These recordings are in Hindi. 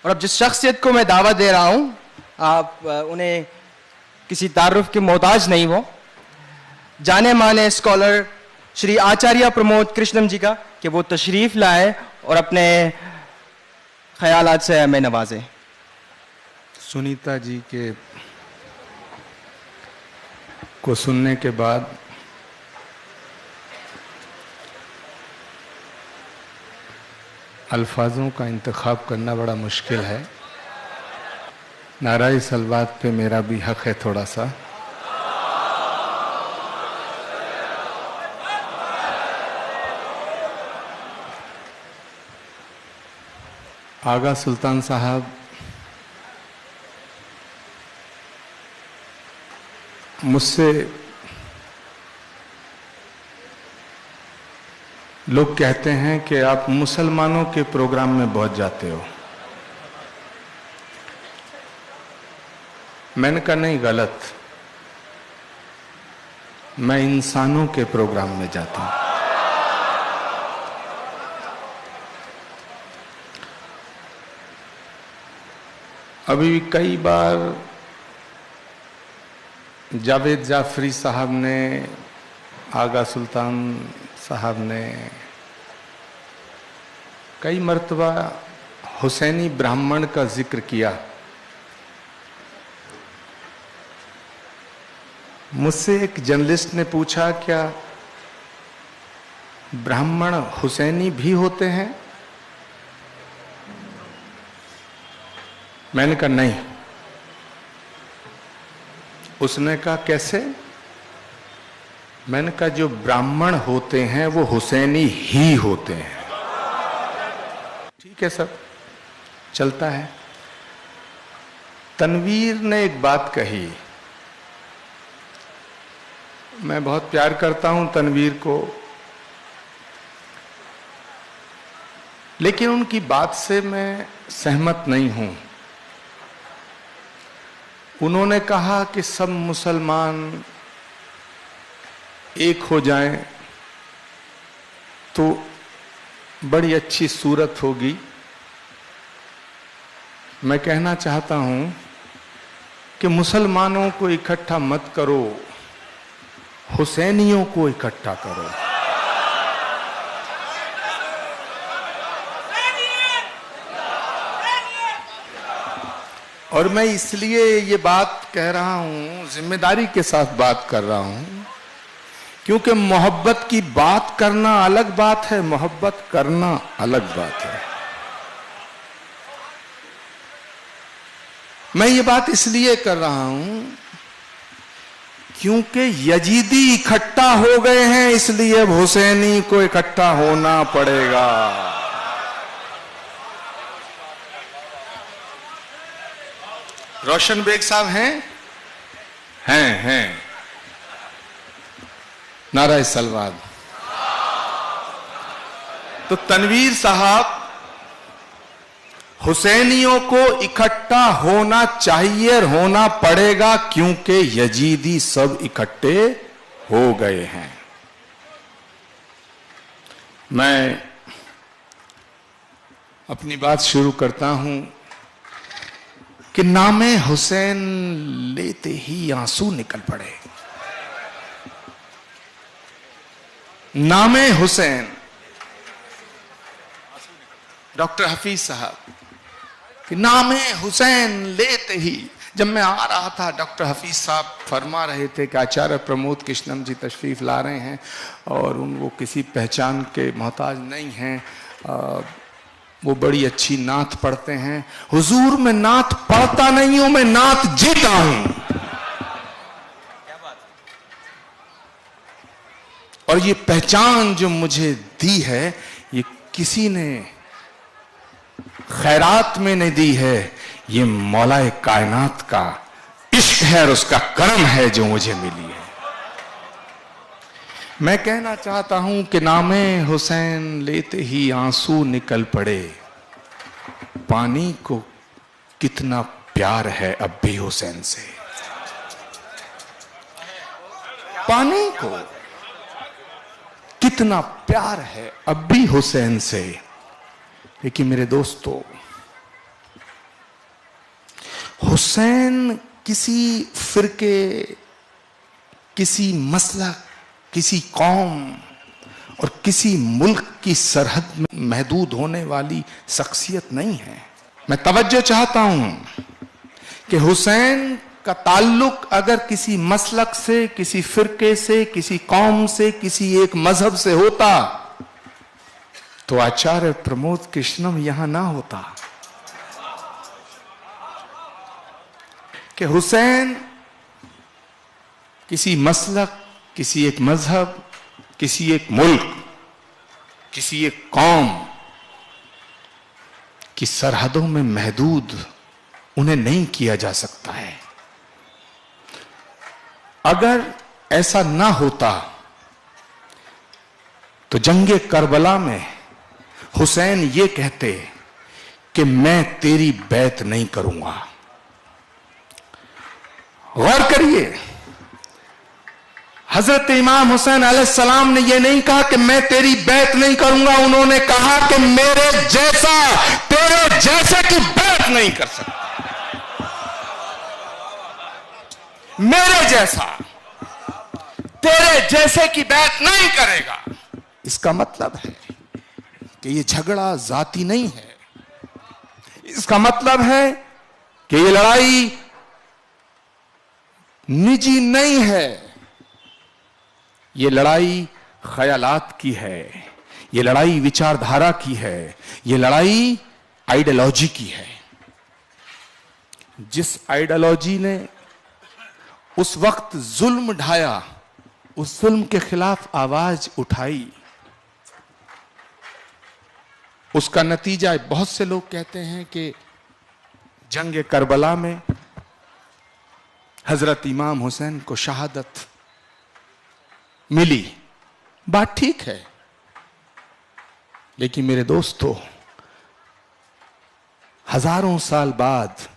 और अब जिस शख्सियत को मैं दावत दे रहा हूं, आप उन्हें किसी तारुफ के मोहताज नहीं हो, जाने माने स्कॉलर श्री आचार्य प्रमोद कृष्णम जी का, कि वो तशरीफ लाए और अपने ख्यालात से हमें नवाजे। सुनीता जी के को सुनने के बाद अल्फाजों का इंतखाब करना बड़ा मुश्किल है। नाराई सलवात पे मेरा भी हक है थोड़ा सा। आगा सुल्तान साहब मुझसे लोग कहते हैं कि आप मुसलमानों के प्रोग्राम में बहुत जाते हो। मैंने कहा नहीं, गलत, मैं इंसानों के प्रोग्राम में जाता हूं। अभी कई बार जावेद जाफरी साहब ने, आगा सुल्तान साहब ने कई मर्तबा हुसैनी ब्राह्मण का जिक्र किया। मुझसे एक जर्नलिस्ट ने पूछा, क्या ब्राह्मण हुसैनी भी होते हैं? मैंने कहा नहीं। उसने कहा कैसे? मैंने कहा जो ब्राह्मण होते हैं वो हुसैनी ही होते हैं। ठीक है, सब चलता है। तनवीर ने एक बात कही, मैं बहुत प्यार करता हूं तनवीर को, लेकिन उनकी बात से मैं सहमत नहीं हूं। उन्होंने कहा कि सब मुसलमान एक हो जाएं तो बड़ी अच्छी सूरत होगी। मैं कहना चाहता हूं कि मुसलमानों को इकट्ठा मत करो, हुसैनियों को इकट्ठा करो। और मैं इसलिए ये बात कह रहा हूं, जिम्मेदारी के साथ बात कर रहा हूं, क्योंकि मोहब्बत की बात करना अलग बात है, मोहब्बत करना अलग बात है। मैं ये बात इसलिए कर रहा हूं क्योंकि यजीदी इकट्ठा हो गए हैं, इसलिए अब हुसैनी को इकट्ठा होना पड़ेगा। रोशन बेग साहब हैं नाराय सलवाद। तो तनवीर साहब, हुसैनियों को इकट्ठा होना चाहिए और होना पड़ेगा, क्योंकि यजीदी सब इकट्ठे हो गए हैं। मैं अपनी बात शुरू करता हूं कि नामे हुसैन लेते ही आंसू निकल पड़े। नामे हुसैन, डॉक्टर हफीज साहब कि नामे हुसैन लेते ही, जब मैं आ रहा था डॉक्टर हफीज साहब फरमा रहे थे कि आचार्य प्रमोद कृष्णम जी तशरीफ ला रहे हैं और वो किसी पहचान के मोहताज नहीं हैं, वो बड़ी अच्छी नात पढ़ते हैं। हुजूर, मैं नात पढ़ता नहीं हूं, मैं नात जीता हूं। और ये पहचान जो मुझे दी है, ये किसी ने खैरात में नहीं दी है, ये मौलाए कायनात का इश्क है और उसका करम है जो मुझे मिली है। मैं कहना चाहता हूं कि नामे हुसैन लेते ही आंसू निकल पड़े। पानी को कितना प्यार है अब भी हुसैन से, पानी को कितना प्यार है अब भी हुसैन से। लेकिन मेरे दोस्तों, हुसैन किसी फिरके, किसी मसलक, किसी कौम और किसी मुल्क की सरहद में महदूद होने वाली शख्सियत नहीं है। मैं तवज्जो चाहता हूं कि हुसैन का ताल्लुक अगर किसी मसलक से, किसी फिरके से, किसी कौम से, किसी एक मजहब से होता तो आचार्य प्रमोद कृष्णम यहां ना होता। कि हुसैन किसी मसलक, किसी एक मजहब, किसी एक मुल्क, किसी एक कौम की सरहदों में महदूद उन्हें नहीं किया जा सकता है। अगर ऐसा ना होता तो जंगे करबला में हुसैन ये कहते कि मैं तेरी बैत नहीं करूंगा। गौर करिए, हजरत इमाम हुसैन अलैहिस्सलाम ने यह नहीं कहा कि मैं तेरी बैत नहीं करूंगा, उन्होंने कहा कि मेरे जैसा तेरे जैसे की बैत नहीं कर सकता। मेरे जैसा तेरे जैसे की बैत नहीं करेगा। इसका मतलब है कि यह झगड़ा जाती नहीं है। इसका मतलब है कि यह लड़ाई निजी नहीं है। यह लड़ाई ख्यालात की है, यह लड़ाई विचारधारा की है, यह लड़ाई आइडियोलॉजी की है। जिस आइडियोलॉजी ने उस वक्त जुल्म ढाया, उस जुल्म के खिलाफ आवाज उठाई, उसका नतीजा बहुत से लोग कहते हैं कि जंग करबला में हजरत इमाम हुसैन को शहादत मिली। बात ठीक है, लेकिन मेरे दोस्तों, हजारों साल बाद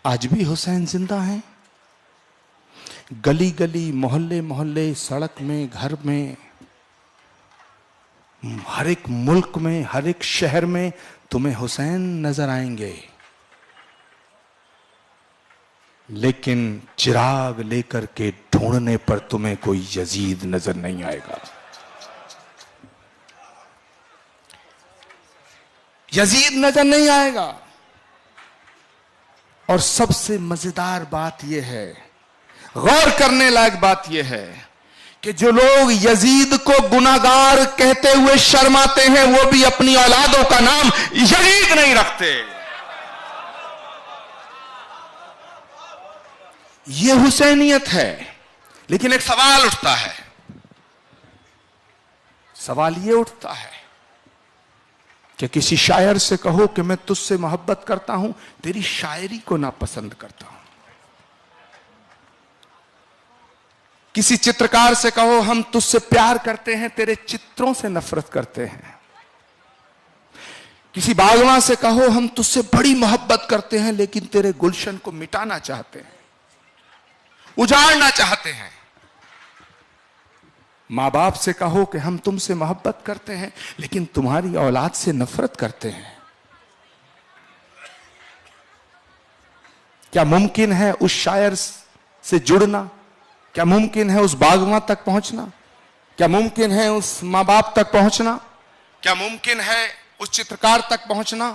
आज भी हुसैन जिंदा हैं। गली गली, मोहल्ले मोहल्ले, सड़क में, घर में, हर एक मुल्क में, हर एक शहर में तुम्हें हुसैन नजर आएंगे, लेकिन चिराग लेकर के ढूंढने पर तुम्हें कोई यजीद नजर नहीं आएगा। यजीद नजर नहीं आएगा। और सबसे मजेदार बात यह है, गौर करने लायक बात यह है कि जो लोग यजीद को गुनाहगार कहते हुए शर्माते हैं, वो भी अपनी औलादों का नाम यजीद नहीं रखते। यह हुसैनियत है। लेकिन एक सवाल उठता है, सवाल यह उठता है कि किसी शायर से कहो कि मैं तुझसे मोहब्बत करता हूं, तेरी शायरी को नापसंद करता हूं। किसी चित्रकार से कहो हम तुझसे प्यार करते हैं, तेरे चित्रों से नफरत करते हैं। किसी बागवान से कहो हम तुझसे बड़ी मोहब्बत करते हैं, लेकिन तेरे गुलशन को मिटाना चाहते हैं, उजाड़ना चाहते हैं। मां बाप से कहो कि हम तुमसे मोहब्बत करते हैं, लेकिन तुम्हारी औलाद से नफरत करते हैं। क्या मुमकिन है उस शायर से जुड़ना? क्या मुमकिन है उस बागवान तक पहुंचना? क्या मुमकिन है उस मां बाप तक पहुंचना? क्या मुमकिन है उस चित्रकार तक पहुंचना?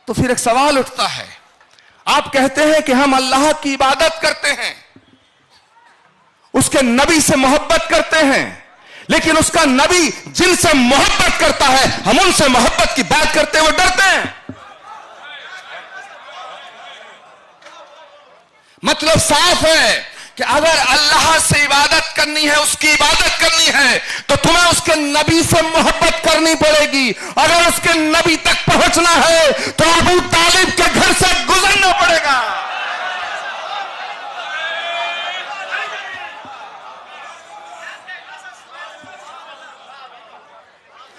तो फिर एक सवाल उठता है, आप कहते हैं कि हम अल्लाह की इबादत करते हैं, उसके नबी से मोहब्बत करते हैं, लेकिन उसका नबी जिनसे मोहब्बत करता है, हम उनसे मोहब्बत की बात करते हुए डरते हैं। मतलब साफ है कि अगर अल्लाह से इबादत करनी है, उसकी इबादत करनी है, तो तुम्हें उसके नबी से मोहब्बत करनी पड़ेगी। अगर उसके नबी तक पहुंचना है तो अबू तालिब के घर से गुजरना पड़ेगा।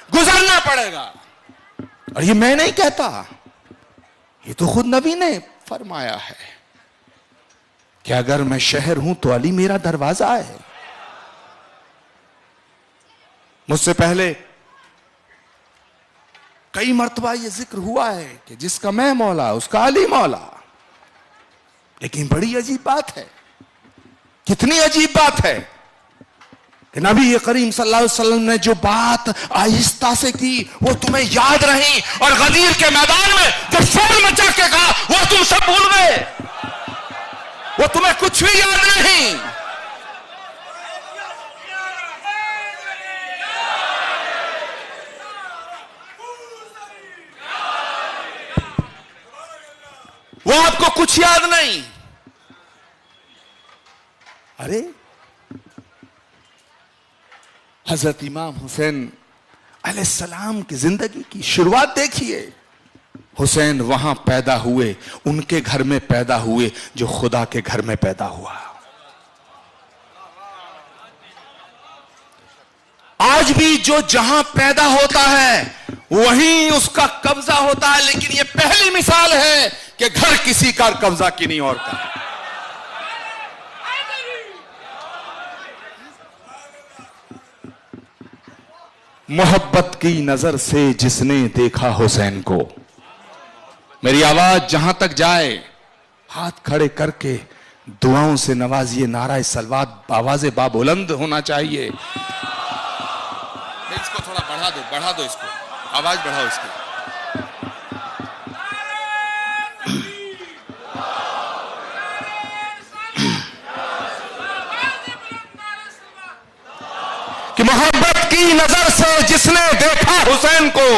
गुजरना पड़ेगा। और ये मैं नहीं कहता, ये तो खुद नबी ने फरमाया है कि अगर मैं शहर हूं तो अली मेरा दरवाजा है। मुझसे पहले कई मर्तबा ये जिक्र हुआ है कि जिसका मैं मौला उसका अली मौला। लेकिन बड़ी अजीब बात है, कितनी अजीब बात है कि नबी करीम सल्लल्लाहु अलैहि वसल्लम ने जो बात आहिस्ता से की वो तुम्हें याद रही, और गदीर के मैदान में जो शोर मचा के कहा वो तुम सब भूल गए, वो तुम्हें कुछ भी याद नहीं। वो आपको कुछ याद नहीं। अरे हजरत इमाम हुसैन अलैहिस्सलाम की जिंदगी की शुरुआत देखिए। हुसैन वहां पैदा हुए, उनके घर में पैदा हुए जो खुदा के घर में पैदा हुआ। आज भी जो जहां पैदा होता है वहीं उसका कब्जा होता है, लेकिन यह पहली मिसाल है कि घर किसी का कब्जा किन्हीं और का। मोहब्बत की नजर से जिसने देखा हुसैन को, मेरी आवाज जहां तक जाए हाथ खड़े करके दुआओं से नवाजिए। नारा सलवात आवाज़े बाबुलंद होना चाहिए। इसको थोड़ा बढ़ा दो इसको, आवाज बढ़ाओ इसकी। कि मोहब्बत की नजर से जिसने देखा हुसैन को,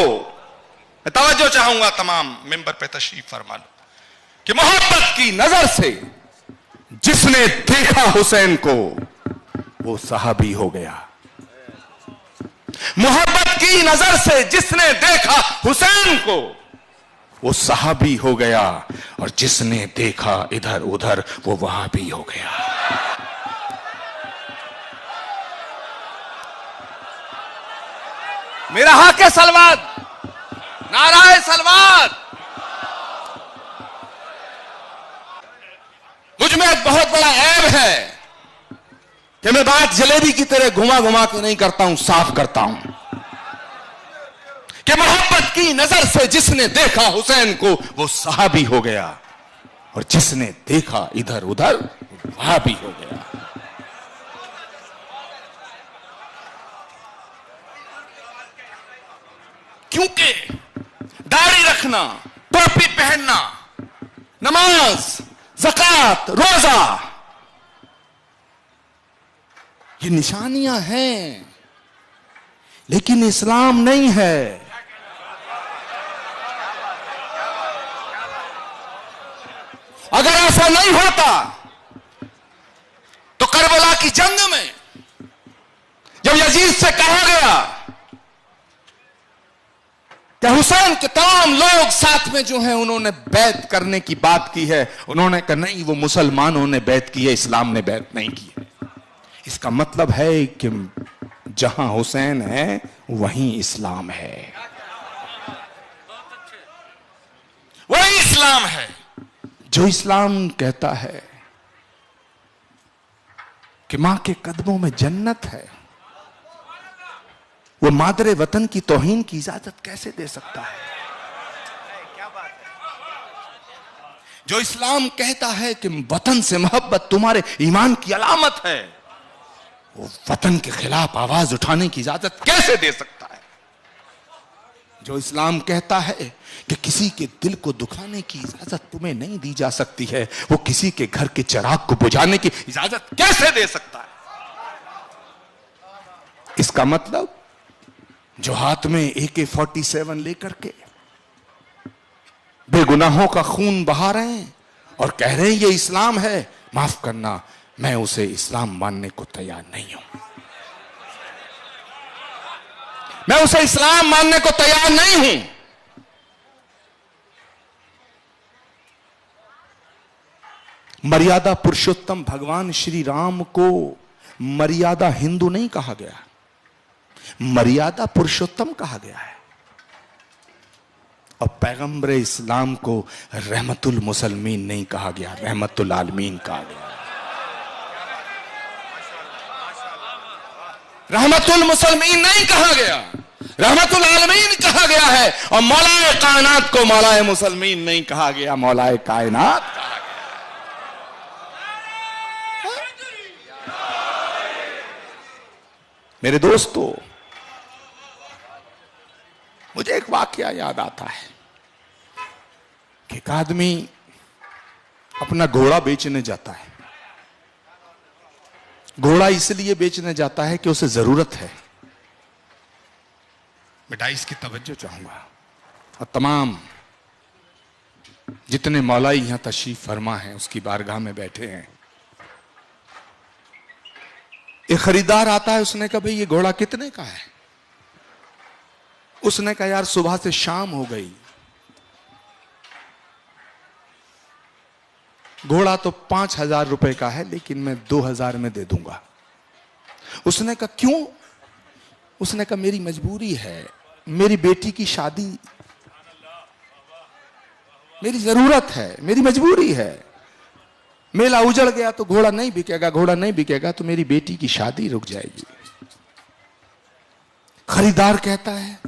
मैं तवज्जो चाहूंगा तमाम मेंबर पे तशरीफ फरमा लो, कि मोहब्बत की नजर से जिसने देखा हुसैन को वो सहाबी हो गया। मोहब्बत की नजर से जिसने देखा हुसैन को वो सहाबी हो गया, और जिसने देखा इधर उधर वो वहाबी हो गया। मेरा हक है सलवात, नाराए सलवात। मुझ में एक बहुत बड़ा ऐब है कि मैं बात जलेबी की तरह घुमा घुमा के नहीं करता हूं, साफ करता हूं कि मोहब्बत की नजर से जिसने देखा हुसैन को वो सहाबी हो गया, और जिसने देखा इधर उधर वहाबी हो गया। क्योंकि दाढ़ी रखना, टोपी पहनना, नमाज, ज़कात, रोजा, ये निशानियां हैं, लेकिन इस्लाम नहीं है। अगर ऐसा नहीं होता तो करबला की जंग में जब यजीद से कहा गया कि हुसैन के तमाम लोग साथ में जो हैं उन्होंने बैत करने की बात की है, उन्होंने कहा नहीं, वो मुसलमानों ने बैत की है, इस्लाम ने बैत नहीं की है। इसका मतलब है कि जहां हुसैन है वहीं इस्लाम है, वही इस्लाम है। जो इस्लाम कहता है कि मां के कदमों में जन्नत है, वो मादरे वतन की तौहीन की इजाजत कैसे दे सकता है? जो इस्लाम कहता है कि वतन से मोहब्बत तुम्हारे ईमान की अलामत है, वो वतन के खिलाफ आवाज उठाने की इजाजत कैसे दे सकता है? जो इस्लाम कहता है कि किसी के दिल को दुखाने की इजाजत तुम्हें नहीं दी जा सकती है, वो किसी के घर के चिराग को बुझाने की इजाजत कैसे दे सकता है? इसका मतलब जो हाथ में AK-47 लेकर के बेगुनाहों का खून बहा रहे हैं और कह रहे हैं ये इस्लाम है, माफ करना, मैं उसे इस्लाम मानने को तैयार नहीं हूं। मैं उसे इस्लाम मानने को तैयार नहीं हूं। मर्यादा पुरुषोत्तम भगवान श्री राम को मर्यादा हिंदू नहीं कहा गया, मर्यादा पुरुषोत्तम कहा गया है। और पैगंबर इस्लाम को रहमतुल मुसलमीन नहीं कहा गया, रहमतुल आलमीन कहा गया। रहमतुल मुसलमीन नहीं कहा गया, रहमतुल आलमीन कहा गया है। और मौलाए कायनात को मौलाए मुसलमीन नहीं कहा गया, मौलाए कायनात कहा गया। मेरे दोस्तों, मुझे एक वाकया याद आता है कि एक आदमी अपना घोड़ा बेचने जाता है। घोड़ा इसलिए बेचने जाता है कि उसे जरूरत है। बेटा इसकी तवज्जो चाहूंगा, और तमाम जितने मौलाई यहां तशरीफ फरमा हैं उसकी बारगाह में बैठे हैं। एक खरीदार आता है, उसने कहा भाई ये घोड़ा कितने का है? उसने कहा यार सुबह से शाम हो गई, घोड़ा तो 5,000 रुपए का है, लेकिन मैं 2,000 में दे दूंगा। उसने कहा क्यों? उसने कहा मेरी मजबूरी है, मेरी बेटी की शादी, मेरी जरूरत है, मेरी मजबूरी है। मेला उजड़ गया तो घोड़ा नहीं बिकेगा, घोड़ा नहीं बिकेगा तो मेरी बेटी की शादी रुक जाएगी। खरीदार कहता है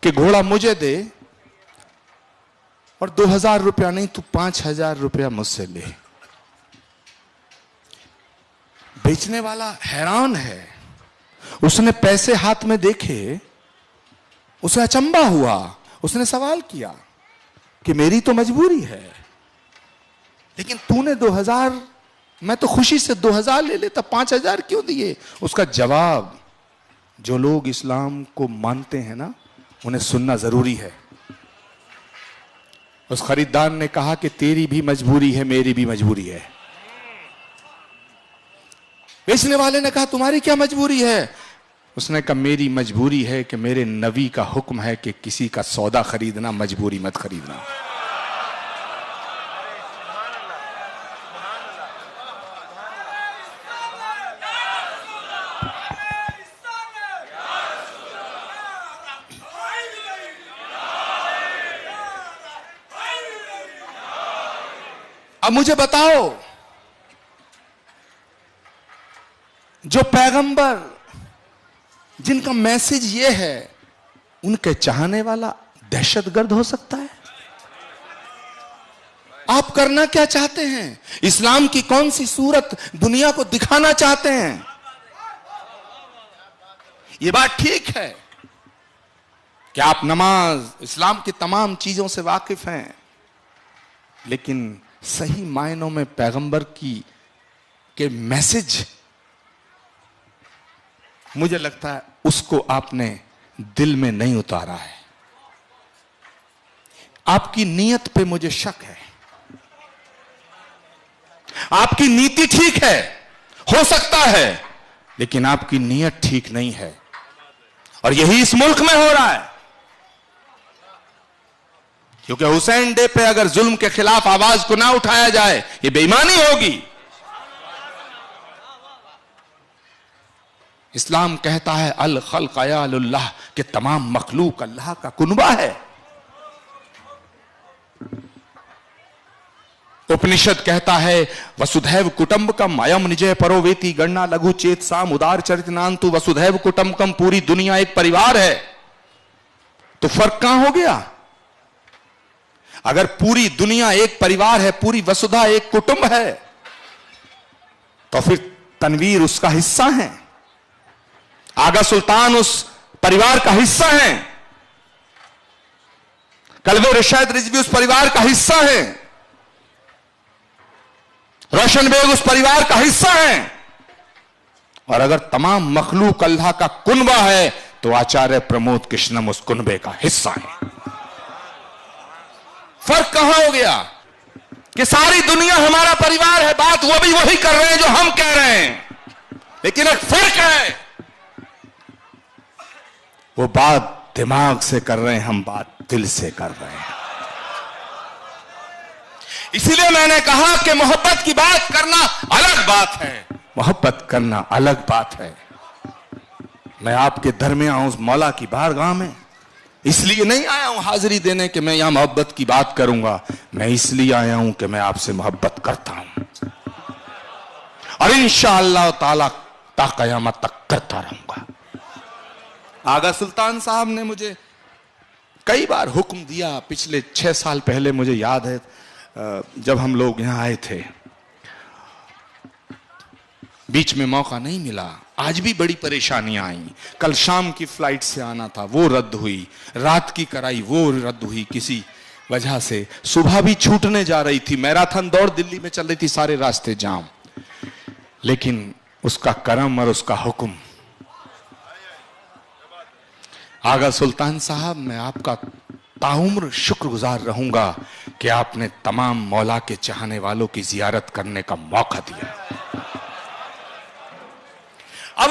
कि घोड़ा मुझे दे और 2,000 रुपया नहीं, तू 5,000 रुपया मुझसे ले। बेचने वाला हैरान है, उसने पैसे हाथ में देखे, उसे अचंभा हुआ। उसने सवाल किया कि मेरी तो मजबूरी है, लेकिन तूने 2,000, मैं तो खुशी से 2,000 ले लेता, 5,000 क्यों दिए? उसका जवाब जो लोग इस्लाम को मानते हैं ना, उन्हें सुनना जरूरी है। उस खरीदार ने कहा कि तेरी भी मजबूरी है, मेरी भी मजबूरी है। बेचने वाले ने कहा तुम्हारी क्या मजबूरी है? उसने कहा मेरी मजबूरी है कि मेरे नबी का हुक्म है कि किसी का सौदा खरीदना मजबूरी मत खरीदना। अब मुझे बताओ, जो पैगंबर जिनका मैसेज ये है, उनके चाहने वाला दहशतगर्द हो सकता है? आप करना क्या चाहते हैं? इस्लाम की कौन सी सूरत दुनिया को दिखाना चाहते हैं? ये बात ठीक है कि आप नमाज, इस्लाम की तमाम चीजों से वाकिफ हैं, लेकिन सही मायनों में पैगंबर के मैसेज, मुझे लगता है उसको आपने दिल में नहीं उतारा है। आपकी नीयत पे मुझे शक है। आपकी नीति ठीक है, हो सकता है, लेकिन आपकी नीयत ठीक नहीं है, और यही इस मुल्क में हो रहा है। क्योंकि हुसैन डे पे अगर जुल्म के खिलाफ आवाज को ना उठाया जाए, ये बेईमानी होगी। इस्लाम कहता है अल खल्क अयालुल्लाह, कि तमाम मखलूक अल्लाह का कुनबा है। उपनिषद कहता है वसुधैव कुटुंबकम अयम निजय परोवेति गणना लघु चेत साम उदार चरितनांतु वसुधैव कुटुंबकम, पूरी दुनिया एक परिवार है। तो फर्क कहां हो गया? अगर पूरी दुनिया एक परिवार है, पूरी वसुधा एक कुटुंब है, तो फिर तनवीर उसका हिस्सा है, आगा सुल्तान उस परिवार का हिस्सा है, कल्बे रशाद रिजवी उस परिवार का हिस्सा है, रोशन बेग उस परिवार का हिस्सा है। और अगर तमाम मखलूक अल्लाह का कुनबा है, तो आचार्य प्रमोद कृष्णम उस कुनबे का हिस्सा है। फर्क कहां हो गया कि सारी दुनिया हमारा परिवार है? बात वो भी वही कर रहे हैं जो हम कह रहे हैं, लेकिन एक फर्क है, वो बात दिमाग से कर रहे हैं, हम बात दिल से कर रहे हैं। इसीलिए मैंने कहा कि मोहब्बत की बात करना अलग बात है, मोहब्बत करना अलग बात है। मैं आपके दर में आऊं उस मौला की बारगाह में, इसलिए नहीं आया हूं हाजिरी देने कि मैं यहां मोहब्बत की बात करूंगा, मैं इसलिए आया हूं कि मैं आपसे मोहब्बत करता हूं। और इंशाअल्लाह ताला ता कयामत तक करता रहूंगा। आगा सुल्तान साहब ने मुझे कई बार हुक्म दिया। पिछले 6 साल पहले मुझे याद है जब हम लोग यहां आए थे, बीच में मौका नहीं मिला। आज भी बड़ी परेशानियां आई। कल शाम की फ्लाइट से आना था, वो रद्द हुई। रात की कराई, वो रद्द हुई किसी वजह से। सुबह भी छूटने जा रही थी। मैराथन दौड़ दिल्ली में चल रही थी, सारे रास्ते जाम। लेकिन उसका करम और उसका हुक्म। आगा सुल्तान साहब, मैं आपका ताउम्र शुक्रगुजार रहूंगा कि आपने तमाम मौला के चाहने वालों की जियारत करने का मौका दिया। अब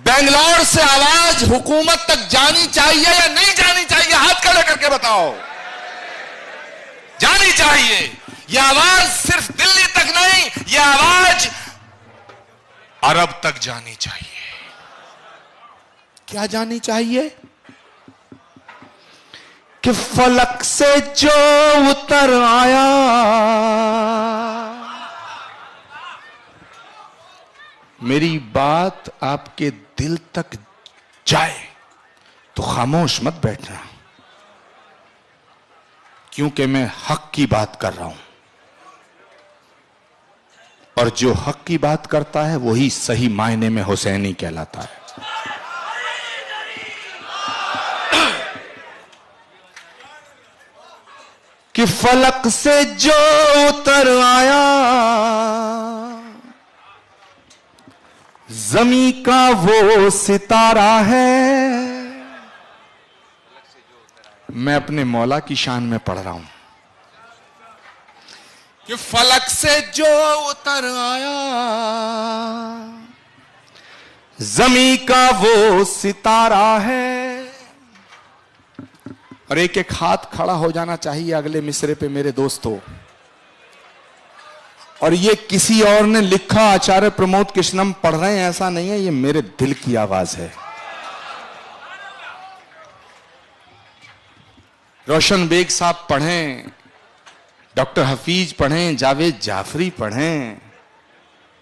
बेंगलोर से आवाज हुकूमत तक जानी चाहिए या नहीं जानी चाहिए? हाथ खड़े करके बताओ। जानी चाहिए। यह आवाज सिर्फ दिल्ली तक नहीं, यह आवाज अरब तक जानी चाहिए। क्या जानी चाहिए? कि फलक से जो उतर आया, मेरी बात आपके दिल तक जाए तो खामोश मत बैठना, क्योंकि मैं हक की बात कर रहा हूं, और जो हक की बात करता है वही सही मायने में हुसैनी कहलाता है। कि फलक से जो उतर आया, ज़मीं का वो सितारा है। मैं अपने मौला की शान में पढ़ रहा हूं कि फलक से जो उतर आया, ज़मीं का वो सितारा है। और एक एक हाथ खड़ा हो जाना चाहिए अगले मिसरे पे मेरे दोस्तों। और ये किसी और ने लिखा, आचार्य प्रमोद कृष्णम पढ़ रहे हैं, ऐसा नहीं है, ये मेरे दिल की आवाज है। रोशन बेग साहब पढ़ें, डॉक्टर हफीज पढ़ें, जावेद जाफरी पढ़ें,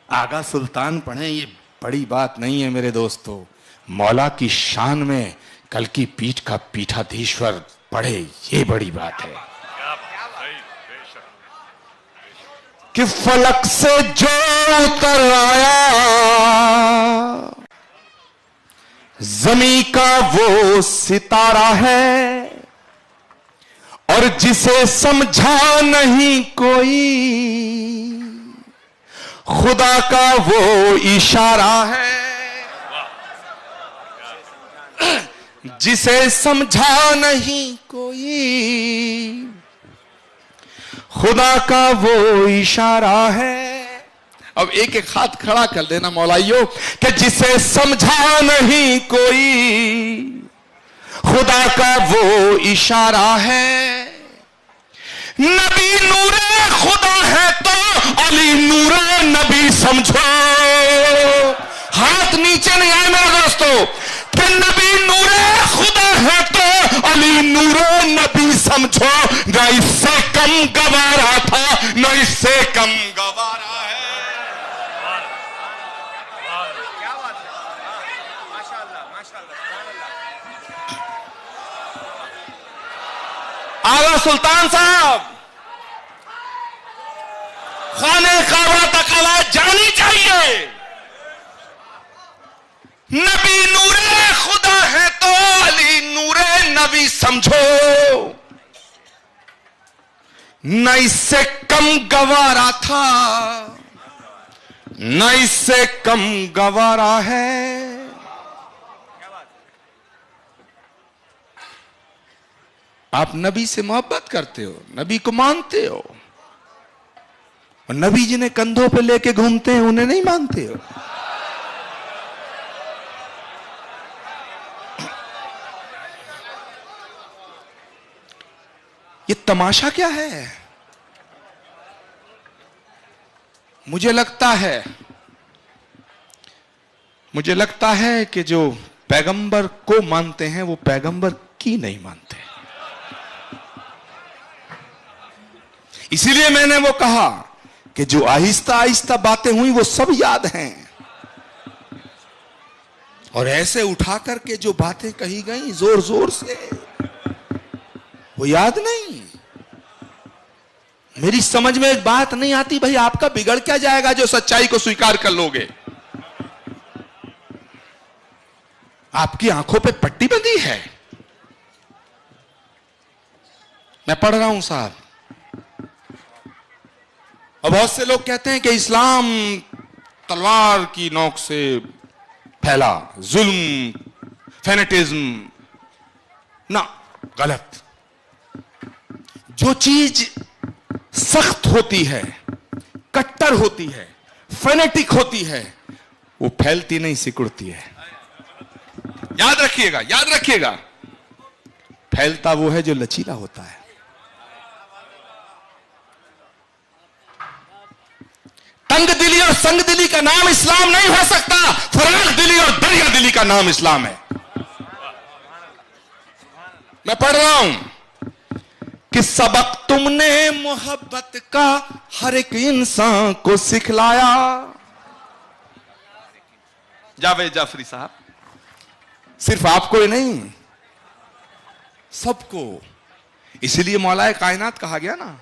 आगा सुल्तान पढ़ें, ये बड़ी बात नहीं है मेरे दोस्तों। मौला की शान में कल की पीठ का पीठाधीश्वर पढ़े, ये बड़ी बात है। कि फलक से जो उतर आया, ज़मीं का वो सितारा है। और जिसे समझा नहीं कोई, खुदा का वो इशारा है। जिसे समझा नहीं कोई, खुदा का वो इशारा है। अब एक एक हाथ खड़ा कर देना मौलाइयों कि जिसे समझा नहीं कोई, खुदा का वो इशारा है। नबी नूरे खुदा है तो अली नूरे नबी समझो। हाथ नीचे नहीं आए मेरे दोस्तों। कि नबी नूरे खुदा है तो अली नूरे नबी समझो। न इससे कम गवारा था, न इससे कम गवारा है। क्या बात है, माशाअल्लाह माशाअल्लाह। आगा सुल्तान साहब, खाने काबा तक आवाज जानी चाहिए। नबी नूरे खुदा है तो अली नूरे नबी समझो। न इससे कम गवारा था, न इससे कम गवारा है। आप नबी से मोहब्बत करते हो, नबी को मानते हो, और नबी जिन्हें कंधों पे लेके घूमते हैं उन्हें नहीं मानते हो। ये तमाशा क्या है? मुझे लगता है कि जो पैगंबर को मानते हैं वो पैगंबर की नहीं मानते। इसीलिए मैंने वो कहा कि जो आहिस्ता आहिस्ता बातें हुई वो सब याद हैं। और ऐसे उठा करके जो बातें कही गई जोर जोर से, वो याद नहीं। मेरी समझ में एक बात नहीं आती, भाई आपका बिगड़ क्या जाएगा जो सच्चाई को स्वीकार कर लोगे? आपकी आंखों पे पट्टी बंधी है। मैं पढ़ रहा हूं साहब, और बहुत से लोग कहते हैं कि इस्लाम तलवार की नोक से फैला, जुल्म, फेनेटिज्म। ना, गलत। जो चीज सख्त होती है, कट्टर होती है, फेनेटिक होती है, वो फैलती नहीं, सिकुड़ती है। याद रखिएगा, याद रखिएगा। फैलता वो है जो लचीला होता है। तंग दिली और संग दिली का नाम इस्लाम नहीं हो सकता। फराख दिली और दरिया दिली का नाम इस्लाम है। मैं पढ़ रहा हूं कि सबक तुमने मोहब्बत का हर एक इंसान को सिखलाया। जावेद जाफरी साहब, सिर्फ आपको ही नहीं, सबको। इसीलिए मौलाए कायनात कहा गया ना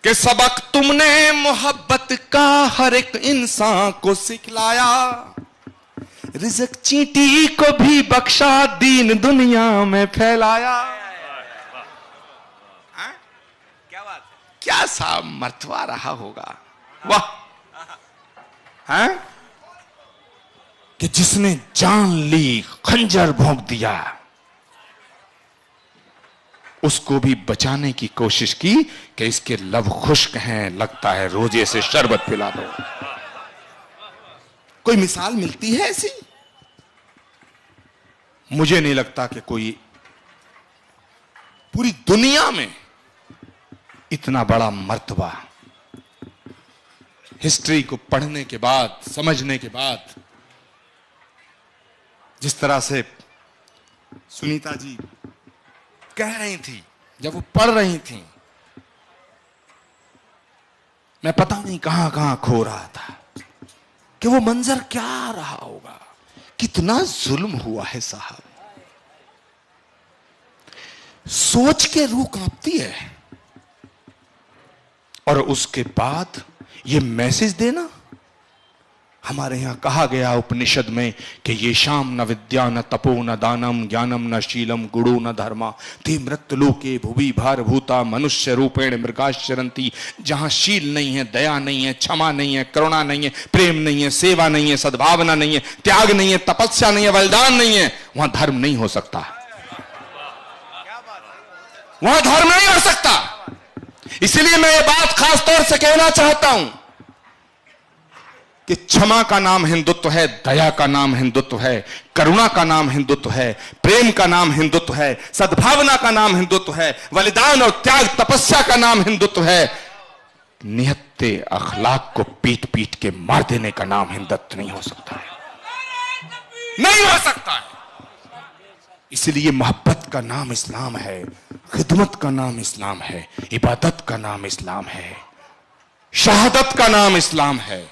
कि सबक तुमने मोहब्बत का हर एक इंसान को सिखलाया, रिज़्क़ चींटी को भी बख्शा, दीन दुनिया में फैलाया। क्या बात है, क्या सा मर्तबा रहा होगा। वाह, हैं कि जिसने जान ली, खंजर भोंक दिया, उसको भी बचाने की कोशिश की कि इसके लब खुश्क हैं, लगता है रोजे से शरबत पिला दो। कोई मिसाल मिलती है ऐसी? मुझे नहीं लगता कि कोई पूरी दुनिया में इतना बड़ा मर्तबा, हिस्ट्री को पढ़ने के बाद, समझने के बाद, जिस तरह से सुनीता जी कह रही थी, जब वो पढ़ रही थी, मैं पता नहीं कहां कहां खो रहा था कि वो मंजर क्या रहा होगा। कितना जुल्म हुआ है साहब, सोच के रूह कांपती है। और उसके बाद ये मैसेज देना, हमारे यहां कहा गया उपनिषद में कि ये शाम न विद्या न तपो न दानम ज्ञानम न शीलम गुणो न धर्मा ते मृत्युलोके भुवि भारभूता मनुष्य रूपेण मृगाश्चरंती। जहां शील नहीं है, दया नहीं है, क्षमा नहीं है, करुणा नहीं है, प्रेम नहीं है, सेवा नहीं है, सद्भावना नहीं है, त्याग नहीं है, तपस्या नहीं है, बलिदान नहीं है, वहां धर्म नहीं हो सकता। वहां धर्म नहीं हो सकता। इसलिए मैं ये बात खास तौर से कहना चाहता हूं कि क्षमा का नाम हिंदुत्व है, दया का नाम हिंदुत्व है, करुणा का नाम हिंदुत्व है, प्रेम का नाम हिंदुत्व है, सद्भावना का नाम हिंदुत्व है, बलिदान और त्याग तपस्या का नाम हिंदुत्व है। निहत्ते अखलाक को पीट पीट के मार देने का नाम हिंदुत्व नहीं हो सकता है, नहीं हो सकता है। इसलिए मोहब्बत का नाम इस्लाम है, खिदमत का नाम इस्लाम है, इबादत का नाम इस्लाम है, शहादत का नाम इस्लाम है।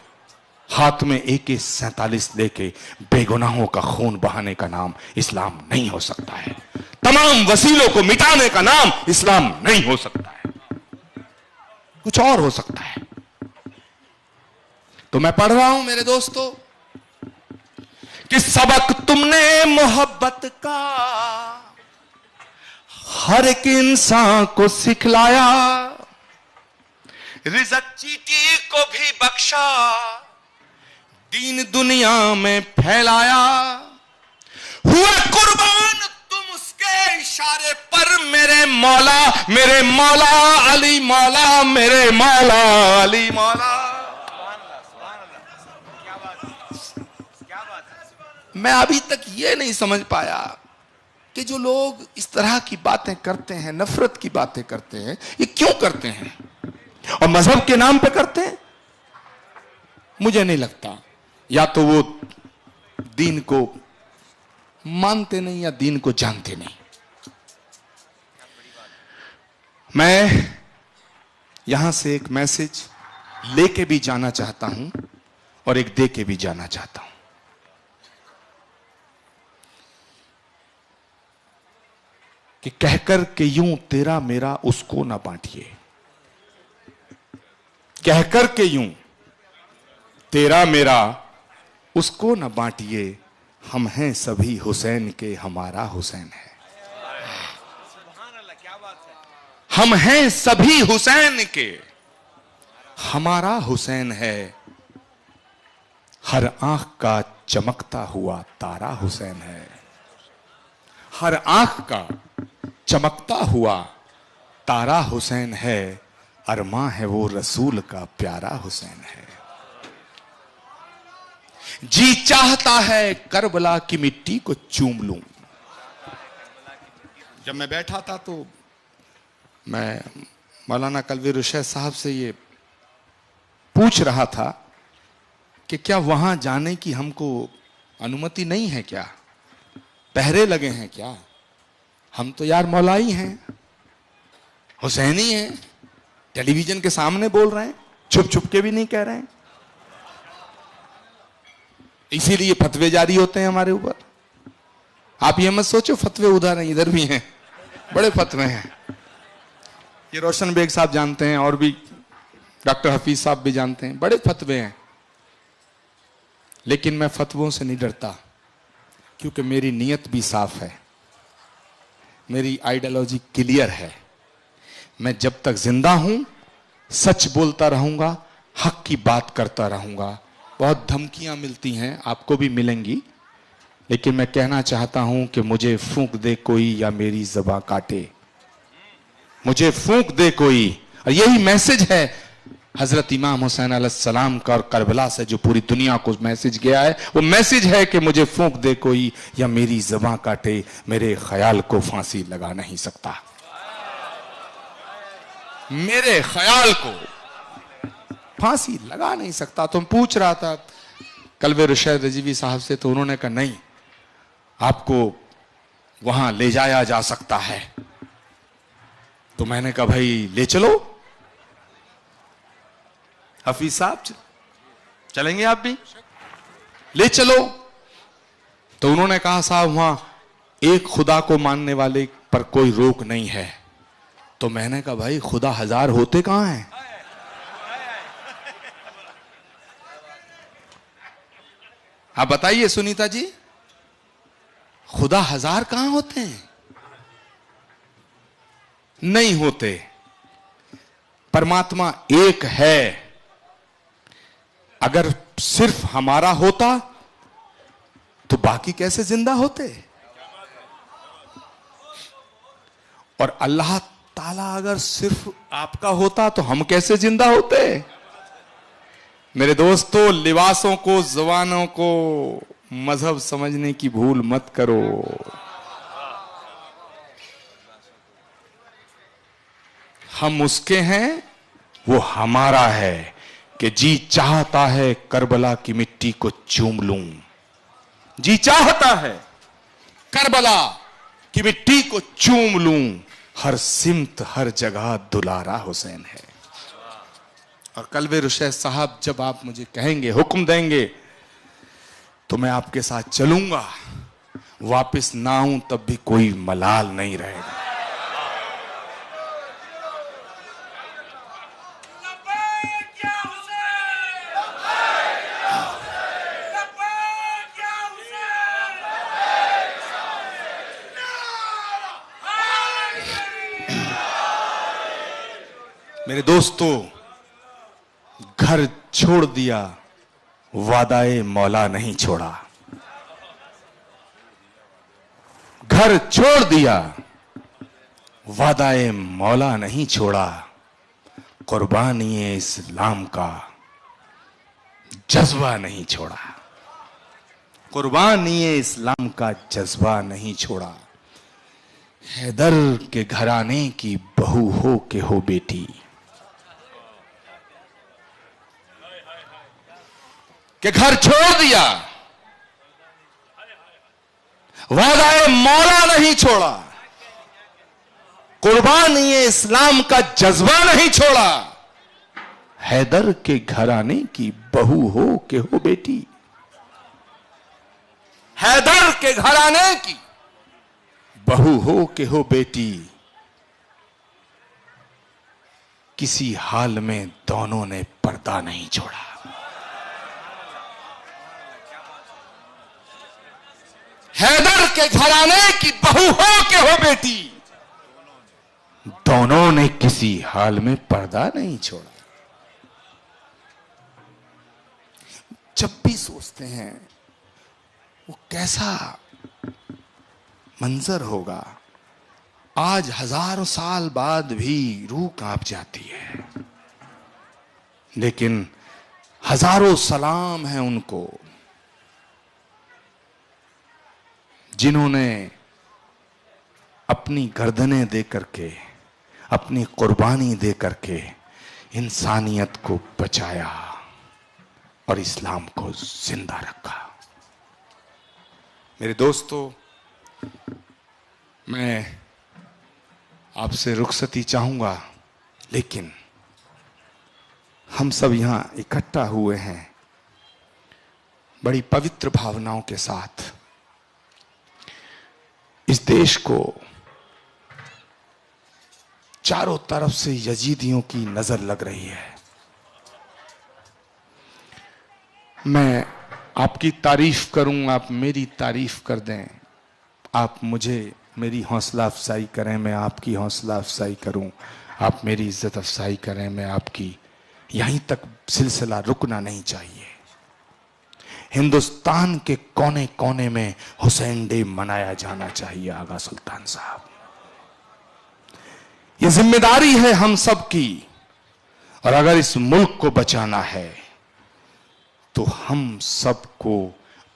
हाथ में AK-47 लेके बेगुनाहों का खून बहाने का नाम इस्लाम नहीं हो सकता है। तमाम वसीलों को मिटाने का नाम इस्लाम नहीं हो सकता है, कुछ और हो सकता है। तो मैं पढ़ रहा हूं मेरे दोस्तों कि सबक तुमने मोहब्बत का हर एक इंसान को सिखलाया, रिज़्क़ चींटी को भी बख्शा, दीन दुनिया में फैलाया। हुआ कुर्बान तुम उसके इशारे पर मेरे मौला, मेरे मौला अली मौला, मेरे मौला अली मौला। मैं अभी तक ये नहीं समझ पाया कि जो लोग इस तरह की बातें करते हैं, नफरत की बातें करते हैं, ये क्यों करते हैं और मजहब के नाम पे करते हैं। मुझे नहीं लगता, या तो वो दीन को मानते नहीं या दीन को जानते नहीं। मैं यहां से एक मैसेज लेके भी जाना चाहता हूं और एक दे के भी जाना चाहता हूं। कि कहकर के यूं तेरा मेरा उसको ना बांटिए, कहकर के यूं तेरा मेरा उसको न बांटिए, हम हैं सभी हुसैन के, हमारा हुसैन है। हम हैं सभी हुसैन के, हमारा हुसैन है। हर आंख का चमकता हुआ तारा हुसैन है, हर आंख का चमकता हुआ तारा हुसैन है। अरमां है वो रसूल का प्यारा हुसैन है। जी चाहता है करबला की मिट्टी को चूम लूं। जब मैं बैठा था तो मैं मौलाना कलवी रुशैद साहब से ये पूछ रहा था कि क्या वहां जाने की हमको अनुमति नहीं है, क्या पहरे लगे हैं क्या? हम तो यार मौलाई हैं, हुसैनी हैं, टेलीविजन के सामने बोल रहे हैं, छुप छुप के भी नहीं कह रहे हैं, इसीलिए फतवे जारी होते हैं हमारे ऊपर। आप ये मत सोचो फतवे उधर हैं, इधर भी हैं, बड़े फतवे हैं। ये रोशन बेग साहब जानते हैं और भी डॉक्टर हफीज साहब भी जानते हैं, बड़े फतवे हैं। लेकिन मैं फतवों से नहीं डरता, क्योंकि मेरी नीयत भी साफ है, मेरी आइडियोलॉजी क्लियर है। मैं जब तक जिंदा हूं सच बोलता रहूंगा, हक की बात करता रहूंगा। बहुत धमकियां मिलती हैं, आपको भी मिलेंगी, लेकिन मैं कहना चाहता हूं कि मुझे फूंक दे कोई या मेरी ज़बां काटे, मुझे फूंक दे कोई। और यही मैसेज है हजरत इमाम हुसैन अलैहिस्सलाम का और करबला से जो पूरी दुनिया को मैसेज गया है। वो मैसेज है कि मुझे फूंक दे कोई या मेरी ज़बां काटे, मेरे ख्याल को फांसी लगा नहीं सकता, मेरे ख्याल को फांसी लगा नहीं सकता। तो मैं पूछ रहा था कलवे रुशैद रजीवी साहब से, तो उन्होंने कहा नहीं, आपको वहां ले जाया जा सकता है। तो मैंने कहा भाई ले चलो हफीज साहब, चलेंगे आप भी, ले चलो। तो उन्होंने कहा साहब वहां एक खुदा को मानने वाले पर कोई रोक नहीं है। तो मैंने कहा भाई खुदा हजार होते कहां हैं? आप बताइए सुनीता जी, खुदा हजार कहां होते हैं? नहीं होते। परमात्मा एक है। अगर सिर्फ हमारा होता तो बाकी कैसे जिंदा होते? और अल्लाह ताला अगर सिर्फ आपका होता तो हम कैसे जिंदा होते? मेरे दोस्तों, लिबासों को, जबानों को मजहब समझने की भूल मत करो। हम उसके हैं, वो हमारा है। कि जी चाहता है करबला की मिट्टी को चूम लूं, जी चाहता है करबला की मिट्टी को चूम लूं। हर सिमत हर जगह दुलारा हुसैन है। और कलवे रुशैद साहब, जब आप मुझे कहेंगे, हुक्म देंगे, तो मैं आपके साथ चलूंगा। वापस ना आऊं तब भी कोई मलाल नहीं रहेगा। मेरे दोस्तों, घर छोड़ दिया, वादाए मौला नहीं छोड़ा। घर छोड़ दिया, वादाए मौला नहीं छोड़ा। कुर्बानी इस्लाम का जज्बा नहीं छोड़ा। कुर्बानी इस्लाम का जज्बा नहीं छोड़ा। हैदर के घराने की बहू हो के हो बेटी, कि घर छोड़ दिया, वादाए मौला नहीं छोड़ा। कुर्बानी इस्लाम का जज्बा नहीं छोड़ा। हैदर के घराने की बहू हो के हो बेटी। हैदर के घराने की बहू हो कि हो बेटी, किसी हाल में दोनों ने पर्दा नहीं छोड़ा। हैदर के घराने की बहू हो कि हो बेटी, दोनों ने किसी हाल में पर्दा नहीं छोड़ा। जब भी सोचते हैं वो कैसा मंजर होगा, आज हजारों साल बाद भी रूह कांप जाती है। लेकिन हजारों सलाम हैं उनको जिन्होंने अपनी गर्दनें दे करके, अपनी कुर्बानी दे करके इंसानियत को बचाया और इस्लाम को जिंदा रखा। मेरे दोस्तों, मैं आपसे रुखसती चाहूंगा, लेकिन हम सब यहां इकट्ठा हुए हैं बड़ी पवित्र भावनाओं के साथ। इस देश को चारों तरफ से यजीदियों की नजर लग रही है। मैं आपकी तारीफ करूं, आप मेरी तारीफ कर दें, आप मुझे मेरी हौसला अफजाई करें, मैं आपकी हौसला अफजाई करूं, आप मेरी इज्जत अफजाई करें, मैं आपकी, यहीं तक सिलसिला रुकना नहीं चाहिए। हिंदुस्तान के कोने कोने में हुसैन डे मनाया जाना चाहिए। आगा सुल्तान साहब, यह जिम्मेदारी है हम सब की, और अगर इस मुल्क को बचाना है तो हम सबको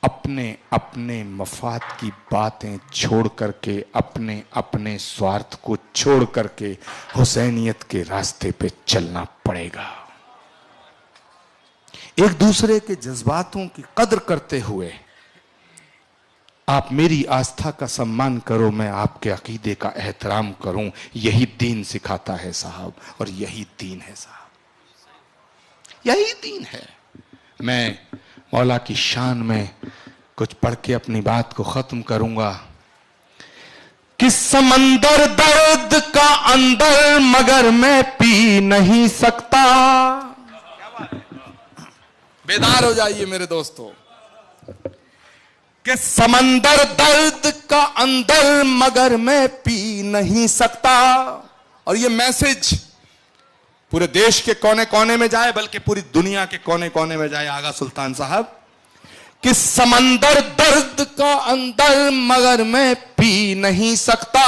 अपने अपने मफाद की बातें छोड़ करके, अपने अपने स्वार्थ को छोड़ करके हुसैनियत के रास्ते पे चलना पड़ेगा। एक दूसरे के जज्बातों की कदर करते हुए आप मेरी आस्था का सम्मान करो, मैं आपके अकीदे का एहतराम करूं। यही दीन सिखाता है साहब, और यही दीन है साहब, यही दीन है। मैं मौला की शान में कुछ पढ़ के अपनी बात को खत्म करूंगा। कि समंदर दर्द का अंदर मगर मैं पी नहीं सकता। बेदार हो जाइए मेरे दोस्तों। कि समंदर दर्द का अंदर मगर मैं पी नहीं सकता। और ये मैसेज पूरे देश के कोने कोने में जाए, बल्कि पूरी दुनिया के कोने कोने में जाए आगा सुल्तान साहब। कि समंदर दर्द का अंदर मगर मैं पी नहीं सकता।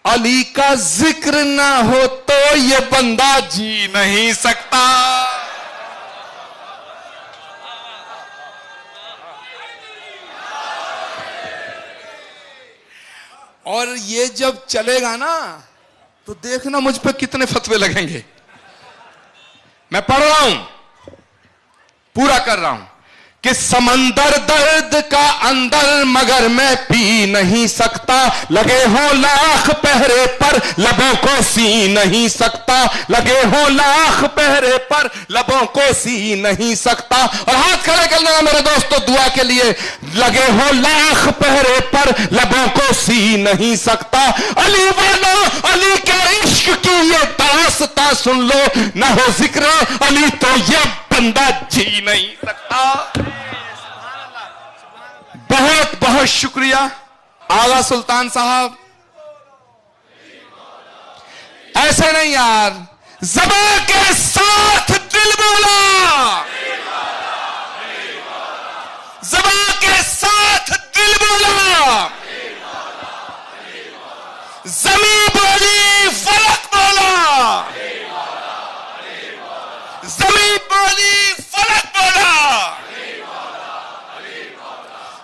अली का जिक्र ना हो तो ये बंदा जी नहीं सकता। और ये जब चलेगा ना तो देखना मुझ पे कितने फतवे लगेंगे। मैं पढ़ रहा हूं, पूरा कर रहा हूं। कि समंदर दर्द का अंदर मगर मैं पी नहीं सकता। लगे हो लाख पहरे पर लबों को सी नहीं सकता। लगे हो लाख पहरे पर लबों को सी नहीं सकता। और हाथ खड़े कर लेना मेरे दोस्तों दुआ के लिए। लगे हो लाख पहरे पर लबों को सी नहीं सकता। अली वालों, अली के इश्क की ये दास्तां सुन लो, ना हो जिक्र अली तो ये बंदा जी नहीं सकता। बहुत बहुत शुक्रिया आगा सुल्तान साहब। ऐसे नहीं यार, ज़बान के साथ दिल बोला, ज़बान के साथ दिल बोला। ज़मीन बोली फलक बोला, ज़मीन बोली फलक बोला,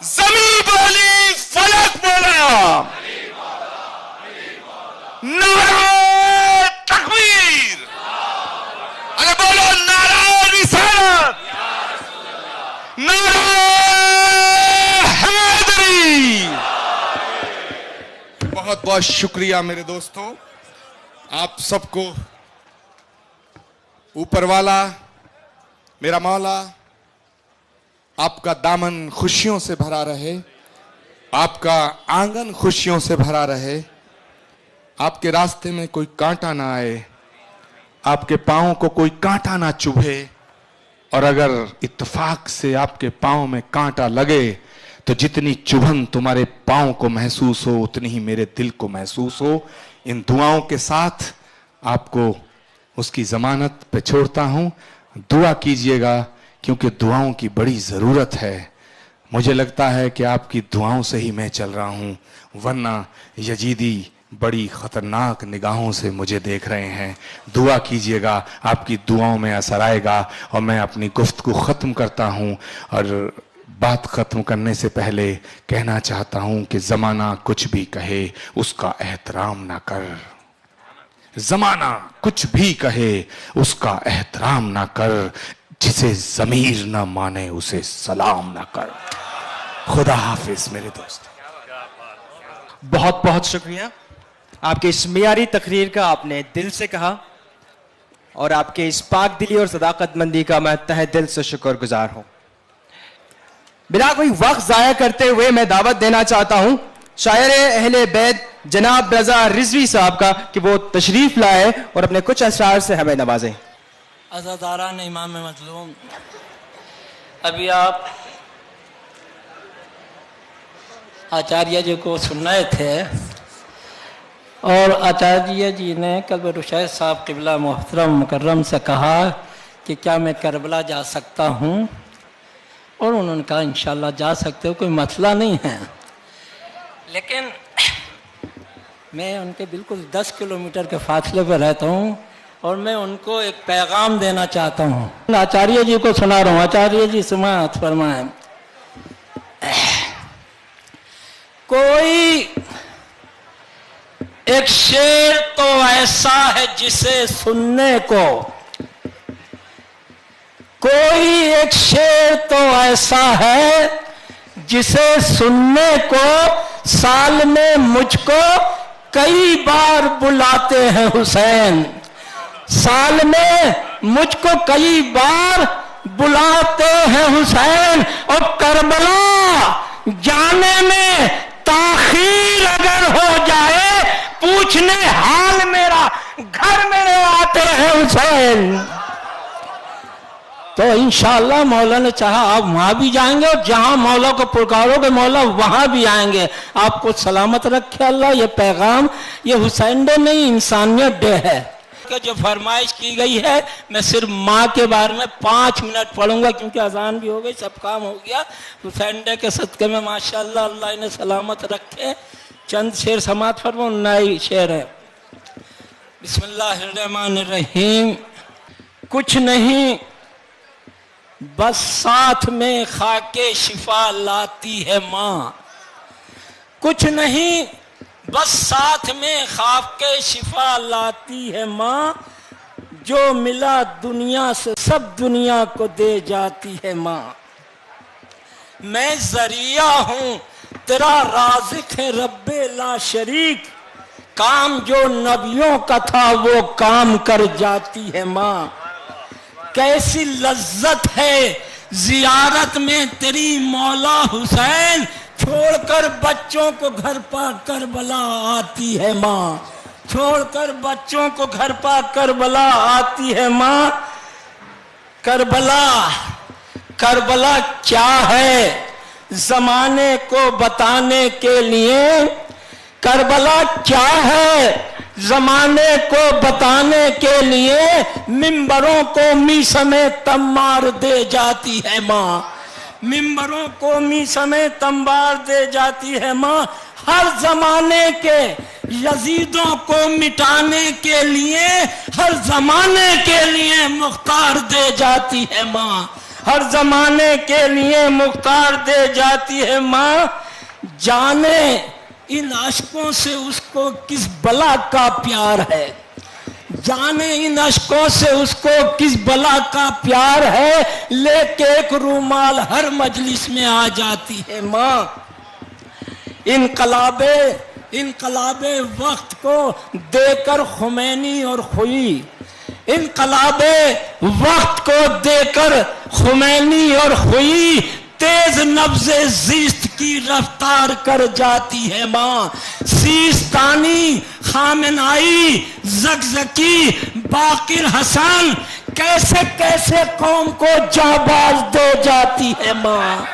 ज़मीन बोली फलक बोला। नारे तकबीर, अरे बोलो नारे रिसालत, नारे हैदरी। बहुत बहुत शुक्रिया मेरे दोस्तों। आप सबको ऊपर वाला मेरा मौला आपका दामन खुशियों से भरा रहे। आपका आंगन खुशियों से भरा रहे, आपके रास्ते में कोई कांटा ना आए, आपके पांव को कोई कांटा ना चुभे, और अगर इत्तेफाक से आपके पांव में कांटा लगे तो जितनी चुभन तुम्हारे पांव को महसूस हो उतनी ही मेरे दिल को महसूस हो। इन दुआओं के साथ आपको उसकी जमानत पे छोड़ता हूं। दुआ कीजिएगा क्योंकि दुआओं की बड़ी जरूरत है। मुझे लगता है कि आपकी दुआओं से ही मैं चल रहा हूं, वरना यजीदी बड़ी खतरनाक निगाहों से मुझे देख रहे हैं। दुआ कीजिएगा, आपकी दुआओं में असर आएगा। और मैं अपनी गुफ्तगू खत्म करता हूं, और बात खत्म करने से पहले कहना चाहता हूं कि जमाना कुछ भी कहे उसका एहतराम ना कर। जमाना कुछ भी कहे उसका एहतराम ना कर, जिसे जमीर ना माने उसे सलाम ना कर। खुदा हाफिज मेरे दोस्त। बहुत बहुत शुक्रिया। आपके इस मियारी तकरीर का आपने दिल से कहा, और आपके इस पाक दिली और सदाकतमंदी का मैं तहे दिल से शुक्रगुजार हूं। बिना कोई वक्त जाया करते हुए मैं दावत देना चाहता हूं शायर अहले बैत जनाब रजा रिजवी साहब का कि वो तशरीफ लाए और अपने कुछ अशआर से हमें नवाजें। अज़ादारान इमाम मज़लूम, अभी आप आचार्य जी को सुन रहे थे, और आचार्य जी ने कल्ब रुशैद साहब क़िबला मोहतरम मुकर्रम से कहा कि क्या मैं करबला जा सकता हूँ, और उन्होंने कहा इंशाल्लाह जा सकते हो, कोई मसला नहीं है। लेकिन मैं उनके बिल्कुल 10 किलोमीटर के फासले पर रहता हूँ, और मैं उनको एक पैगाम देना चाहता हूँ। आचार्य जी को सुना रहा हूँ। आचार्य जी समाअत फरमाएं। कोई एक शेर तो ऐसा है जिसे सुनने को, कोई एक शेर तो ऐसा है जिसे सुनने को साल में मुझको कई बार बुलाते हैं हुसैन। साल में मुझको कई बार बुलाते हैं हुसैन, और करबला जाने में ताखीर अगर हो जाए, पूछने हाल मेरा घर में आते हैं हुसैन। तो इंशाअल्लाह मौला ने चाहा आप वहां भी जाएंगे, और जहां मौला को पुकारोगे मौला वहां भी आएंगे। आपको सलामत रखे अल्लाह। ये पैगाम, ये हुसैन डे नहीं, इंसानियत डे है। जो फरमाइश की गई है, मैं सिर्फ माँ के बारे में 5 मिनट पढ़ूंगा, क्योंकि अजान भी हो गई, सब काम हो गया। हुसैन डे के सदके में माशाअल्लाह अल्लाह इन्हें सलामत रखे। चंद शेर समात फरमाओ। नई शेर है। बिस्मिल्लाहिर्रहमानिर्रहीम। कुछ नहीं बस साथ में खाके शिफा लाती है माँ, कुछ नहीं बस साथ में खाके शिफा लाती है माँ, जो मिला दुनिया से सब दुनिया को दे जाती है माँ। मैं जरिया हूँ तेरा राज़िक है रब्बे ला शरीक, काम जो नबियों का था वो काम कर जाती है माँ। कैसी लज्जत है जियारत में तेरी मौला हुसैन, छोड़कर बच्चों को घर पा करबला आती है माँ, छोड़कर बच्चों को घर पा करबला आती है माँ। करबला, करबला क्या है जमाने को बताने के लिए, करबला क्या है जमाने को बताने के लिए, मिंबरों को मी समेत तमार दे जाती है माँ, मिंबरों को मी समेत तंबार दे जाती है माँ। हर जमाने के यजीदों को मिटाने के लिए, हर जमाने के लिए मुख्तार दे जाती है माँ, हर जमाने के लिए मुख्तार दे जाती है माँ। जाने इन अश्कों से उसको किस बला का प्यार है, जाने इन अश्कों से उसको किस बला का प्यार है, लेके एक रूमाल हर मजलिस में आ जाती है माँ। इनकलाबे, इनकलाबे वक्त को देकर खुमैनी और खुई, इनकलाबे वक्त को देकर खुमैनी और खुई, तेज नब्ज़े ज़ीस्त की रफ्तार कर जाती है माँ। सीस्तानी, खामेनाई, ज़गज़की, बाकिर हसन कैसे कैसे कौम को जाबाज दे जाती है माँ।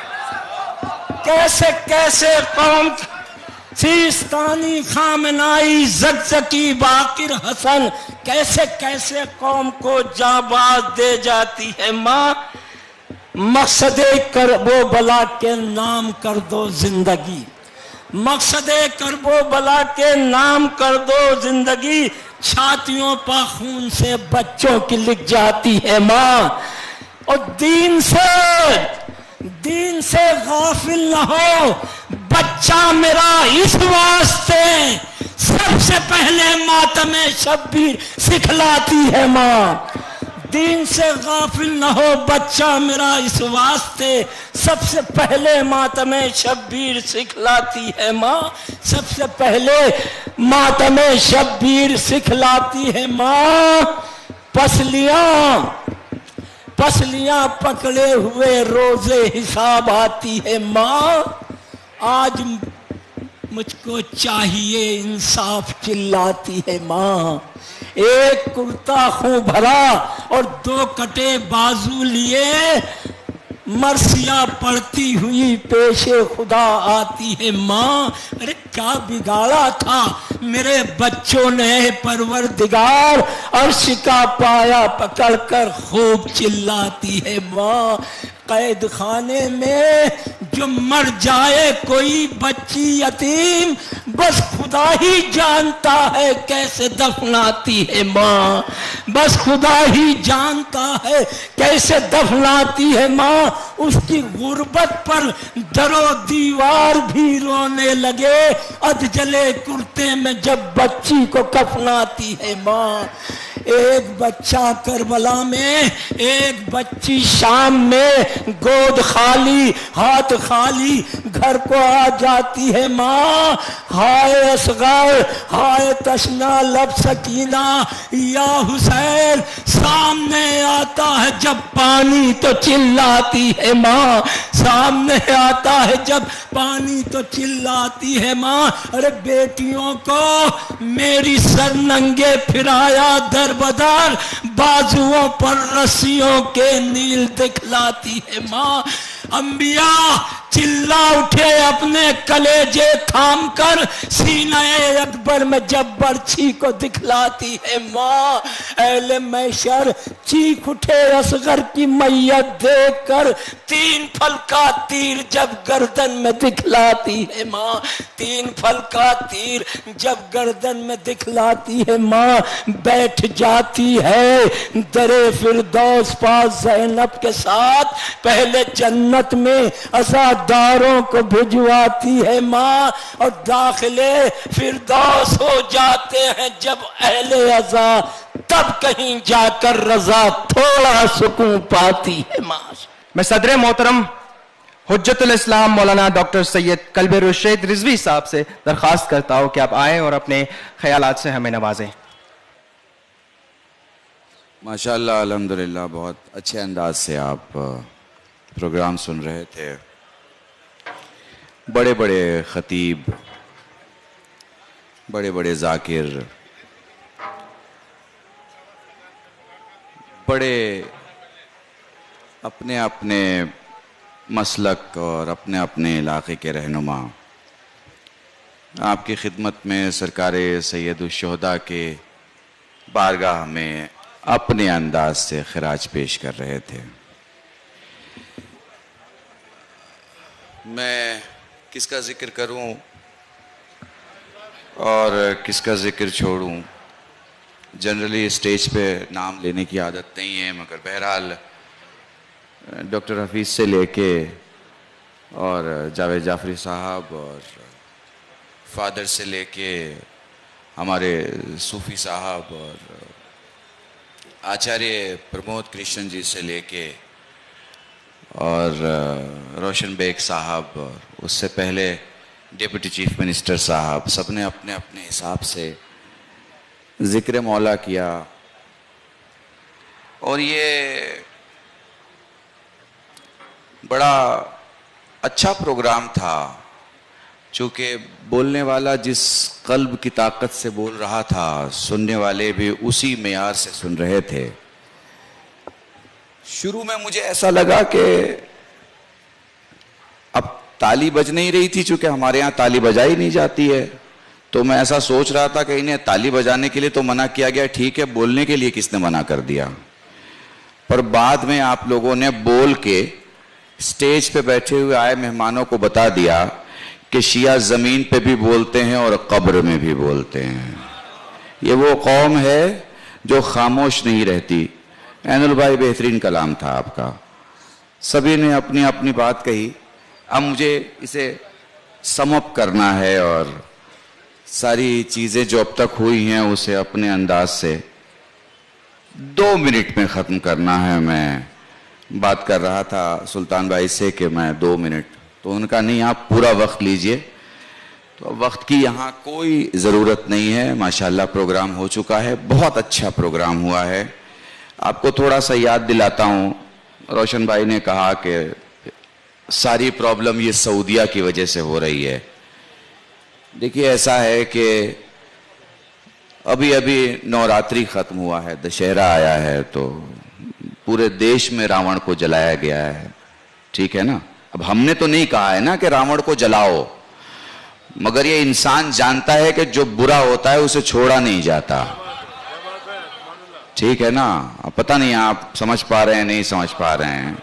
कैसे कैसे कौम, सीस्तानी, खामेनाई, ज़गज़की, बाकिर हसन कैसे कैसे कौम को जाबाज दे जाती है माँ। मकसदे करबो बला के नाम कर दो जिंदगी, मकसदे करबो बला के नाम कर दो जिंदगी। छातियों पर खून से बच्चों की लिख जाती है माँ। और दीन से गाफिल न हो बच्चा मेरा इस वास्ते, सबसे पहले मातमे शब्बीर सिखलाती है माँ। दीन से गाफिल न हो बच्चा मेरा इस वास्ते, सबसे पहले मातमे शब्बीर सिखलाती है माँ। सबसे पहले मातमे शब्बीर सिखलाती है माँ। पसलियां पकड़े हुए रोजे हिसाब आती है माँ। आज मुझको चाहिए इंसाफ चिल्लाती है माँ। एक कुर्ता खूं भरा और 2 कटे बाजू लिए, मरसिया पड़ती हुई पेशे खुदा आती है माँ। अरे क्या बिगाड़ा था मेरे बच्चों ने परवरदिगार, अर्श का पाया पकड़कर खूब चिल्लाती है माँ। कैद खाने में जो मर जाए कोई बच्ची यतीम, बस खुदा ही जानता है कैसे दफनाती है माँ। बस खुदा ही जानता है कैसे दफनाती है माँ। उसकी गुर्बत पर दरो दीवार भी रोने लगे, अधजले कुर्ते में जब बच्ची को कफनाती है माँ। एक बच्चा करबला में, एक बच्ची शाम में, गोद खाली हाथ खाली घर को आ जाती है माँ। हाय असगर, हाय तशना लब सकीना, या हुसैन सामने आता है जब पानी तो चिल्लाती है माँ। सामने आता है जब पानी तो चिल्लाती है माँ। अरे बेटियों को मेरी सरनंगे फिराया दर बदर, बाजुओं पर रस्सियों के नील दिखलाती है माँ। अंबिया चिल्ला उठे अपने कलेजे थाम कर, सीने अकबर में जब बर्छी को दिखलाती है माँ। अहले मैशर चीख उठे असगर की मैयत देख कर, 3 फल का तीर जब गर्दन में दिखलाती है माँ। 3 फल का तीर जब गर्दन में दिखलाती है माँ। बैठ जाती है दरे फिरदौस पास ज़ैनब के साथ, पहले जन्नत में अज़ादारों को भिजवाती है माँ। और दाखिले फिरदौस हो जाते हैं जब अहले अज़ा, तब कहीं जाकर रज़ा थोड़ा सुकून पाती है माँ। मैं सदर मोहतरम हुज्जतुल इस्लाम मौलाना डॉक्टर सैयद कल्बे रुशैद रिजवी साहब से दरख्वास्त करता हूँ कि आप आएँ और अपने ख्यालात से हमें नवाजें। माशाअल्लाह, अल्हम्दुलिल्लाह, बहुत अच्छे अंदाज से आप प्रोग्राम सुन रहे थे। बड़े बड़े खतीब, बड़े बड़े जाकिर, बड़े अपने अपने मसलक और अपने अपने इलाके के रहनुमा आपकी खिदमत में सरकारे सैयदुश्शोहदा के बारगाह में अपने अंदाज से खिराज पेश कर रहे थे। मैं किसका जिक्र करूं और किसका जिक्र छोड़ूं, जनरली स्टेज पे नाम लेने की आदत नहीं है, मगर बहरहाल डॉक्टर हफीज़ से लेके और जावेद जाफरी साहब और फादर से लेके हमारे सूफ़ी साहब और आचार्य प्रमोद कृष्ण जी से लेके और रोशन बेग साहब और उससे पहले डिप्टी चीफ मिनिस्टर साहब, सबने अपने अपने हिसाब से ज़िक्र मौला किया। और ये बड़ा अच्छा प्रोग्राम था, चूँकि बोलने वाला जिस कल्ब की ताकत से बोल रहा था, सुनने वाले भी उसी मेयार से सुन रहे थे। शुरू में मुझे ऐसा लगा कि अब ताली बज नहीं रही थी, चूँकि हमारे यहाँ ताली बजाई नहीं जाती है, तो मैं ऐसा सोच रहा था कि इन्हें ताली बजाने के लिए तो मना किया गया, ठीक है, बोलने के लिए किसने मना कर दिया। पर बाद में आप लोगों ने बोल के स्टेज पे बैठे हुए आए मेहमानों को बता दिया कि शिया जमीन पे भी बोलते हैं और कब्र में भी बोलते हैं। ये वो कौम है जो खामोश नहीं रहती। ऐनुल भाई, बेहतरीन कलाम था आपका, सभी ने अपनी अपनी बात कही। अब मुझे इसे समअप करना है और सारी चीजें जो अब तक हुई हैं उसे अपने अंदाज से 2 मिनट में खत्म करना है। मैं बात कर रहा था सुल्तान भाई से कि मैं 2 मिनट, तो उनका नहीं, आप पूरा वक्त लीजिए। तो वक्त की यहाँ कोई ज़रूरत नहीं है, माशाल्लाह प्रोग्राम हो चुका है, बहुत अच्छा प्रोग्राम हुआ है। आपको थोड़ा सा याद दिलाता हूँ, रोशन भाई ने कहा कि सारी प्रॉब्लम ये सऊदिया की वजह से हो रही है। देखिए ऐसा है कि अभी अभी नवरात्रि खत्म हुआ है, दशहरा आया है, तो पूरे देश में रावण को जलाया गया है, ठीक है ना। अब हमने तो नहीं कहा है ना कि रावण को जलाओ, मगर ये इंसान जानता है कि जो बुरा होता है उसे छोड़ा नहीं जाता, ठीक है ना। अब पता नहीं आप समझ पा रहे हैं नहीं समझ पा रहे हैं,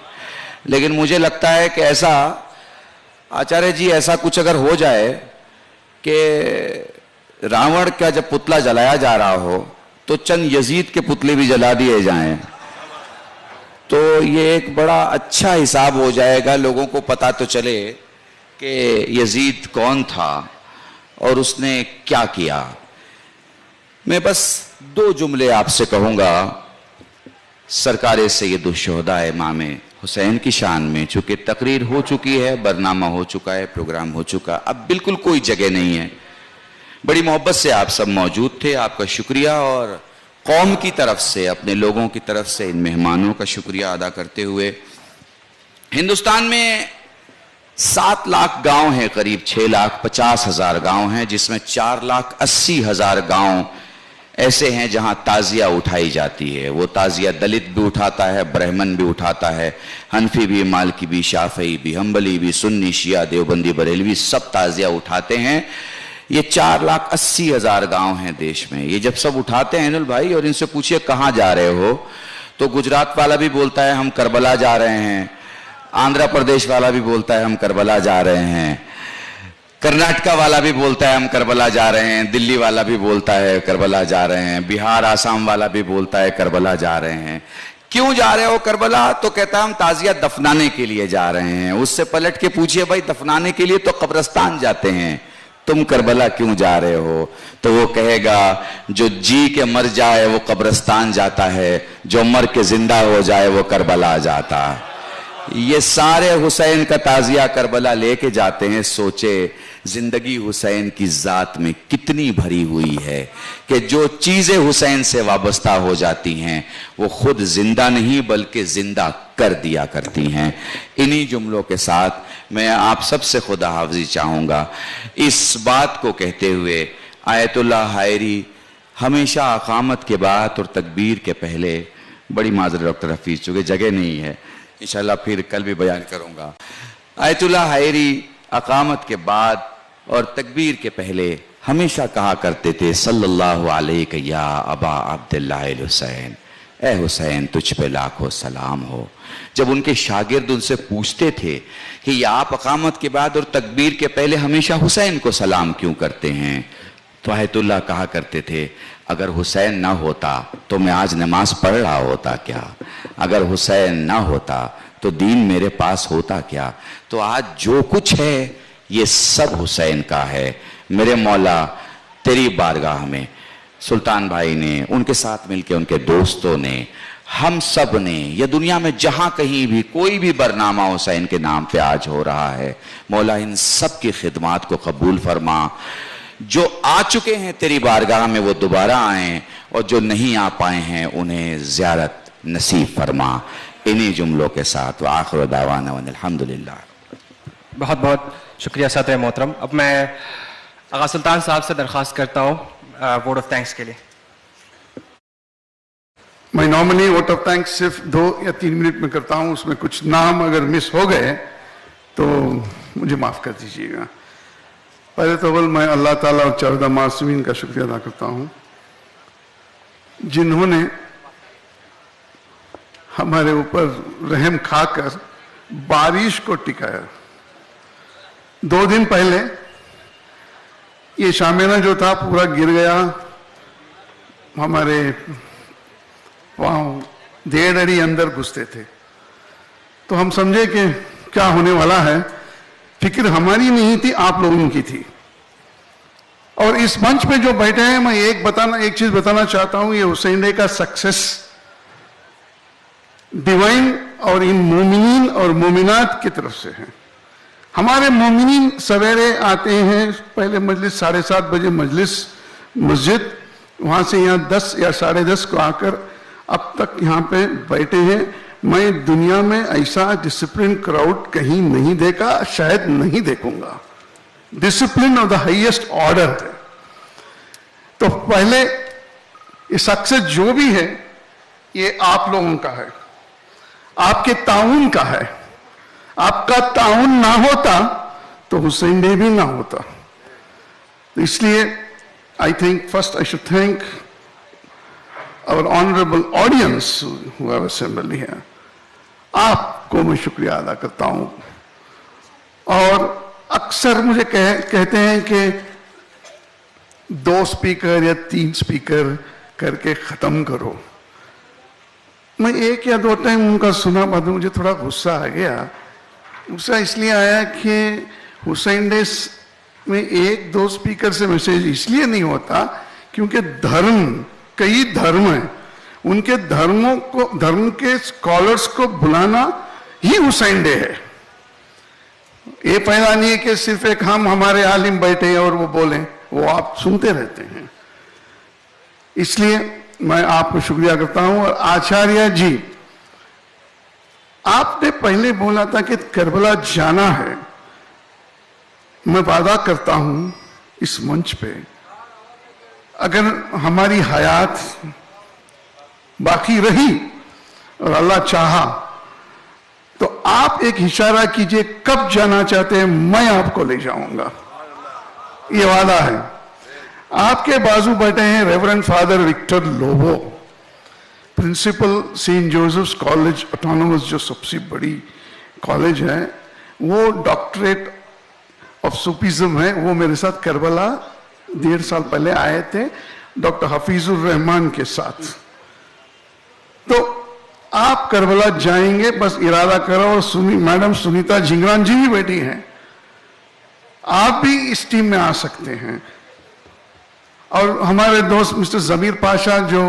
लेकिन मुझे लगता है कि ऐसा, आचार्य जी, ऐसा कुछ अगर हो जाए कि रावण का जब पुतला जलाया जा रहा हो तो चंद यजीद के पुतले भी जला दिए जाएं, तो ये एक बड़ा अच्छा हिसाब हो जाएगा। लोगों को पता तो चले कि यजीद कौन था और उसने क्या किया। मैं बस 2 जुमले आपसे कहूँगा सरकार सैयद शुहदा इमाम हुसैन की शान में। चूँकि तकरीर हो चुकी है, बरनामा हो चुका है, प्रोग्राम हो चुका, अब बिल्कुल कोई जगह नहीं है। बड़ी मोहब्बत से आप सब मौजूद थे, आपका शुक्रिया, और कौम की तरफ से, अपने लोगों की तरफ से इन मेहमानों का शुक्रिया अदा करते हुए, हिंदुस्तान में 7 लाख गांव हैं, करीब 6,50,000 गांव हैं, जिसमें 4,80,000 गांव ऐसे हैं जहां ताजिया उठाई जाती है। वो ताजिया दलित भी उठाता है, ब्राह्मण भी उठाता है, हनफी भी, मालिकी भी, शाफई भी, हम्बली भी, सुन्नी, शिया, देवबंदी, बरेलवी, सब ताजिया उठाते हैं। ये 4,80,000 गांव हैं देश में। ये जब सब उठाते हैं ऐनुल भाई, और इनसे पूछिए कहाँ जा रहे हो, तो गुजरात वाला भी बोलता है हम करबला जा रहे हैं, आंध्र प्रदेश वाला भी बोलता है हम करबला जा रहे हैं, कर्नाटका वाला भी बोलता है हम करबला जा रहे हैं, दिल्ली वाला भी बोलता है करबला जा रहे हैं, बिहार आसाम वाला भी बोलता है करबला जा रहे हैं। क्यों जा रहे हो करबला? तो कहता है हम ताजिया दफनाने के लिए जा रहे हैं। उससे पलट के पूछिए भाई दफनाने के लिए तो कब्रिस्तान जाते हैं, तुम करबला क्यों जा रहे हो? तो वो कहेगा जो जी के मर जाए वो कब्रिस्तान जाता है, जो मर के जिंदा हो जाए वो करबला जाता। ये सारे हुसैन का ताजिया करबला लेके जाते हैं। सोचे जिंदगी हुसैन की जात में कितनी भरी हुई है कि जो चीजें हुसैन से वाबस्ता हो जाती हैं वो खुद जिंदा नहीं बल्कि जिंदा कर दिया करती हैं। इन्हीं जुमलों के साथ मैं आप सबसे खुदा हाफिज़ी चाहूँगा। इस बात को कहते हुए आयतुल्लाह हायरी हमेशा अकामत के बाद और तकबीर के पहले, बड़ी माजर डॉक्टर हफीज, चूँकि जगह नहीं है, इंशाल्लाह फिर कल भी बयान करूँगा। आयतुल्लाह हायरी अकामत के बाद और तकबीर के पहले हमेशा कहा करते थे सल्लल्लाहु अलैहि या अबा अब्दुल्लाह हुसैन, ए हुसैन तुझ पे लाखों सलाम हो। जब उनके शागिर्द उनसे पूछते थे कि या आप अकामत के बाद और तकबीर के पहले हमेशा हुसैन को सलाम क्यों करते हैं, तो आयतुल्लाह कहा करते थे अगर हुसैन ना होता तो मैं आज नमाज पढ़ रहा होता क्या? अगर हुसैन ना होता तो दीन मेरे पास होता क्या? तो आज जो कुछ है ये सब हुसैन का है। मेरे मौला तेरी बारगाह में सुल्तान भाई ने, उनके साथ मिलकर उनके दोस्तों ने, हम सब ने, ये दुनिया में जहां कहीं भी कोई भी बरनामा हुसैन के नाम पे आज हो रहा है, मौला इन सब की खिदमात को कबूल फरमा। जो आ चुके हैं तेरी बारगाह में वो दोबारा आए, और जो नहीं आ पाए हैं उन्हें ज़ियारत नसीब फरमा। इन्हीं जुमलों के साथ आखिर दावाना अल्हम्दुलिल्लाह। बहुत बहुत शुक्रिया सदर मोहतरम। अब मैं आगा सुल्तान साहब से दरख्वास्त करता हूँ वोट ऑफ थैंक्स के लिए। मैं नॉर्मली वोट ऑफ थैंक्स सिर्फ 2 या 3 मिनट में करता हूं, उसमें कुछ नाम अगर मिस हो गए तो मुझे माफ कर दीजिएगा। पहले तो मैं अल्लाह ताला और 14 मासूमीन का शुक्रिया अदा करता हूं जिन्होंने हमारे ऊपर रहम खाकर बारिश को टिकाया। 2 दिन पहले ये शामियाना जो था पूरा गिर गया, हमारे पांव 1.5 अड़ी अंदर घुसते थे, तो हम समझे कि क्या होने वाला है। फिक्र हमारी नहीं थी, आप लोगों की थी। और इस मंच पे जो बैठे हैं, मैं एक चीज बताना चाहता हूं, ये हुसैन डे का सक्सेस डिवाइन और इन मोमिनीन और मोमिनात की तरफ से है। हमारे मोमिनीन सवेरे आते हैं, पहले मजलिस 7:30 बजे मस्जिद, वहां से यहाँ 10 या 10:30 को आकर अब तक यहाँ पे बैठे हैं। मैं दुनिया में ऐसा डिसिप्लिन क्राउड कहीं नहीं देखा, शायद नहीं देखूंगा। Discipline of the highest order है। तो पहले ये सक्सेस जो भी है ये आप लोगों का है, आपके ताउन का है। आपका ताउन ना होता तो हुसैन डे भी ना होता। तो इसलिए I think first I should thank our honourable audience who have assembled here. आपको मैं शुक्रिया अदा करता हूं। और अक्सर मुझे कहते हैं कि 2 स्पीकर या 3 स्पीकर करके खत्म करो। मैं 1 या 2 टाइम उनका सुना, बाद में मुझे थोड़ा गुस्सा आ गया। गुस्सा इसलिए आया कि हुसैन डे में 1-2 स्पीकर से मैसेज इसलिए नहीं होता क्योंकि कई धर्म हैं, उनके धर्म के स्कॉलर्स को बुलाना ही हुसैन डे है। ये पहला नहीं है कि सिर्फ एक हमारे आलिम बैठे और वो बोलें, वो आप सुनते रहते हैं। इसलिए मैं आपको शुक्रिया करता हूं। और आचार्य जी, आपने पहले बोला था कि करबला जाना है। मैं वादा करता हूं इस मंच पे, अगर हमारी हयात बाकी रही और अल्लाह चाहा तो आप एक इशारा कीजिए कब जाना चाहते हैं, मैं आपको ले जाऊंगा। ये वादा है। आपके बाजू बैठे हैं reverend father Victor Lobo, principal Saint Joseph's college autonomous, जो सबसे बड़ी कॉलेज है। वो डॉक्टरेट ऑफ सूफिज्म है। वो मेरे साथ करबला 1.5 साल पहले आए थे डॉक्टर हफीजुर रहमान के साथ। तो आप करबला जाएंगे, बस इरादा करो। और मैडम सुनीता झिंगरान जी भी बैठी हैं, आप भी इस टीम में आ सकते हैं। और हमारे दोस्त मिस्टर जमीर पाशा जो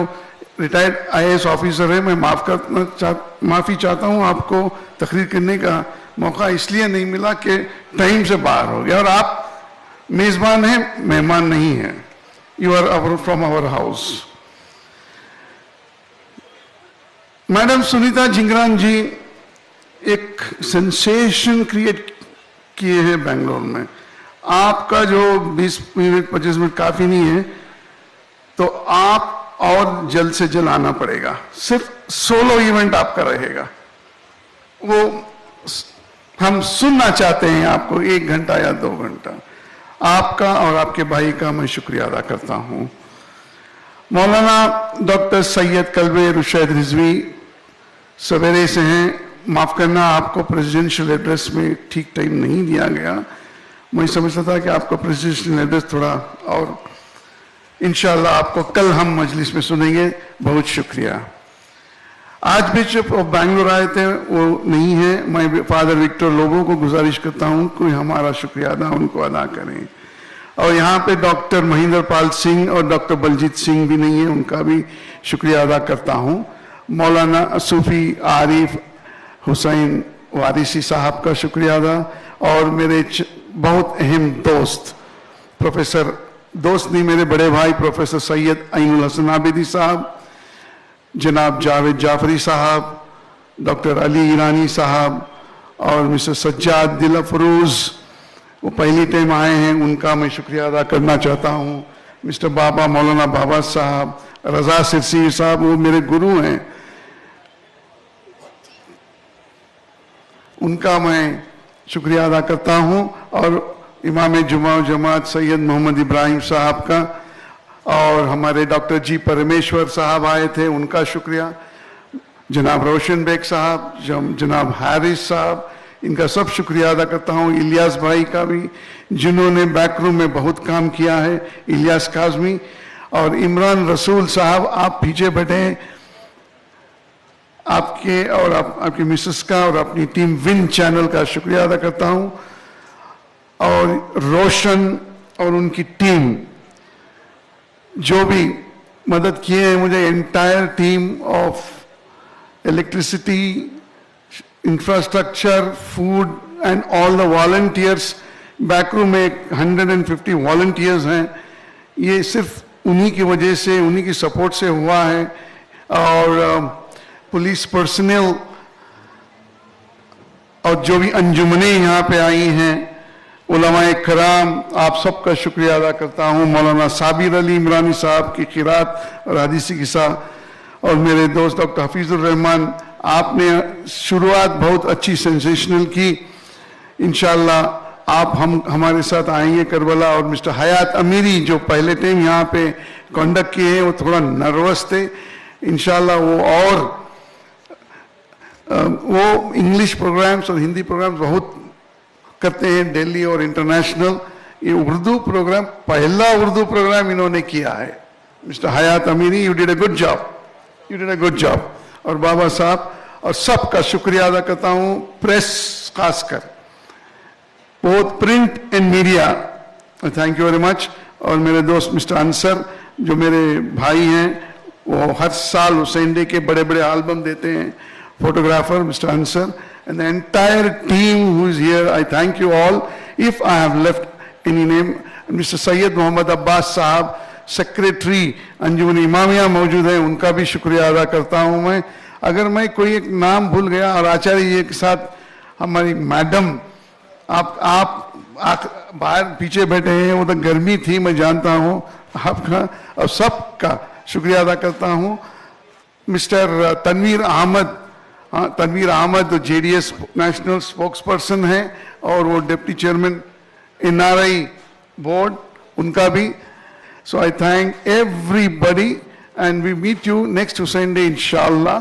रिटायर्ड IAS ऑफिसर है, मैं माफी चाहता हूं, आपको तकरीर करने का मौका इसलिए नहीं मिला कि टाइम से बाहर हो गया। और आप मेजबान हैं, मेहमान नहीं हैं। You are from our house. Madam Sunita Jhingran ji एक सेंसेशन क्रिएट किए हैं बेंगलोर में। आपका जो 20 मिनट 25 मिनट काफी नहीं है, तो आप और जल्द से जल्द आना पड़ेगा। सिर्फ सोलो इवेंट आपका रहेगा, वो हम सुनना चाहते हैं आपको 1 घंटा या 2 घंटा। आपका और आपके भाई का मैं शुक्रिया अदा करता हूं। मौलाना डॉक्टर सैयद कल्बे रुशैद रिजवी सवेरे से हैं, माफ करना आपको प्रेसिडेंशियल एड्रेस में ठीक टाइम नहीं दिया गया। मैं समझता था कि आपको प्रेसिडेंशियल एड्रेस थोड़ा, और इंशाल्लाह आपको कल हम मजलिस में सुनेंगे। बहुत शुक्रिया। आज बिशप ऑफ बैंगलोर आए थे, वो नहीं है। मैं फादर विक्टर लोबो को गुजारिश करता हूं कोई हमारा शुक्रिया उनको अदा करें। और यहाँ पे डॉक्टर महेंद्र पाल सिंह और डॉक्टर बलजीत सिंह भी नहीं है, उनका भी शुक्रिया अदा करता हूँ। मौलाना सूफी आरिफ हुसैन वारिसी साहब का शुक्रिया अदा। और मेरे बहुत अहम दोस्त दोस्त नहीं, मेरे बड़े भाई प्रोफेसर सैयद ऐनुल हसन आबिदी साहब, जनाब जावेद जाफरी साहब, डॉक्टर अली ईरानी साहब और मिस्टर सज्जाद दिल अफरोज, वो पहली टाइम आए हैं, उनका मैं शुक्रिया अदा करना चाहता हूँ। मिस्टर बाबा, मौलाना बाबा साहब, रजा सिरसी साहब, वो मेरे गुरु हैं, उनका मैं शुक्रिया अदा करता हूँ। और इमाम जुमा जमात सैयद मोहम्मद इब्राहिम साहब का, और हमारे डॉक्टर जी परमेश्वर साहब आए थे, उनका शुक्रिया। जनाब रोशन बेग साहब, जनाब हारिस साहब, इनका सब शुक्रिया अदा करता हूँ। इलियास भाई का भी, जिन्होंने बैकरूम में बहुत काम किया है, इलियास काजमी। और इमरान रसूल साहब, आप पीछे बैठे हैं, आपके और आपकी मिसेस का और अपनी टीम विन चैनल का शुक्रिया अदा करता हूँ। और रोशन और उनकी टीम जो भी मदद किए हैं मुझे, entire team of electricity, infrastructure, food and all the volunteers, backroom में 150 वॉलंटियर्स हैं, ये सिर्फ उन्हीं की वजह से, उन्हीं की सपोर्ट से हुआ है। और पुलिस पर्सनल और जो भी अंजुमने यहाँ पे आई हैं, उलमाए कराम, आप सबका शुक्रिया अदा करता हूँ। मौलाना साबिर अली इमरानी साहब की किरात और हदीसी किस्सा, और मेरे दोस्त डॉक्टर हफीजुर रहमान, आपने शुरुआत बहुत अच्छी सेंसेशनल की। इंशाल्लाह आप हमारे साथ आएंगे करबला। और मिस्टर हयात अमीरी जो पहले टाइम यहाँ पे कंडक्ट किए हैं, वो थोड़ा नर्वस थे, इंशाल्लाह वो इंग्लिश प्रोग्राम्स और हिंदी प्रोग्राम्स बहुत करते हैं, दिल्ली और इंटरनेशनल। ये उर्दू प्रोग्राम, पहला उर्दू प्रोग्राम इन्होंने किया है। मिस्टर हयात अमीरी, you did a good job, you did a good job. और बाबा साहब, और सबका शुक्रिया अदा करता हूँ, प्रेस खासकर, both print and media, thank you very much. और मेरे दोस्त मिस्टर अंसर, जो मेरे भाई हैं, वो हर साल हुसैन डे के बड़े बड़े एल्बम देते हैं, photographer mister Ansar, and the entire team who is here, I thank you all. If I have left any name, Mr. Sayyid Mohammad Abbas साहब, सेक्रेटरी अंजुमन इमामिया मौजूद हैं, उनका भी शुक्रिया अदा करता हूं मैं। अगर मैं कोई एक नाम भूल गया, और आचार्य जी के साथ हमारी मैडम, आप बाहर पीछे बैठे हैं, वो तो गर्मी थी, मैं जानता हूं आपका, और सबका शुक्रिया अदा करता हूं। Mister Tanveer Ahmed, Tanveer Ahmed JDS national spokesperson है, और वो डिप्टी चेयरमैन एनआरआई बोर्ड, उनका भी। So I thank everybody and we meet you next हुसैन डे इंशाल्लाह।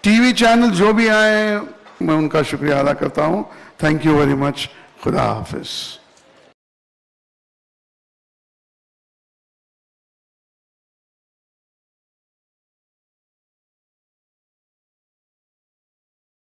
टीवी चैनल जो भी आए हैं, मैं उनका शुक्रिया अदा करता हूं। Thank you very much. खुदा हाफिज।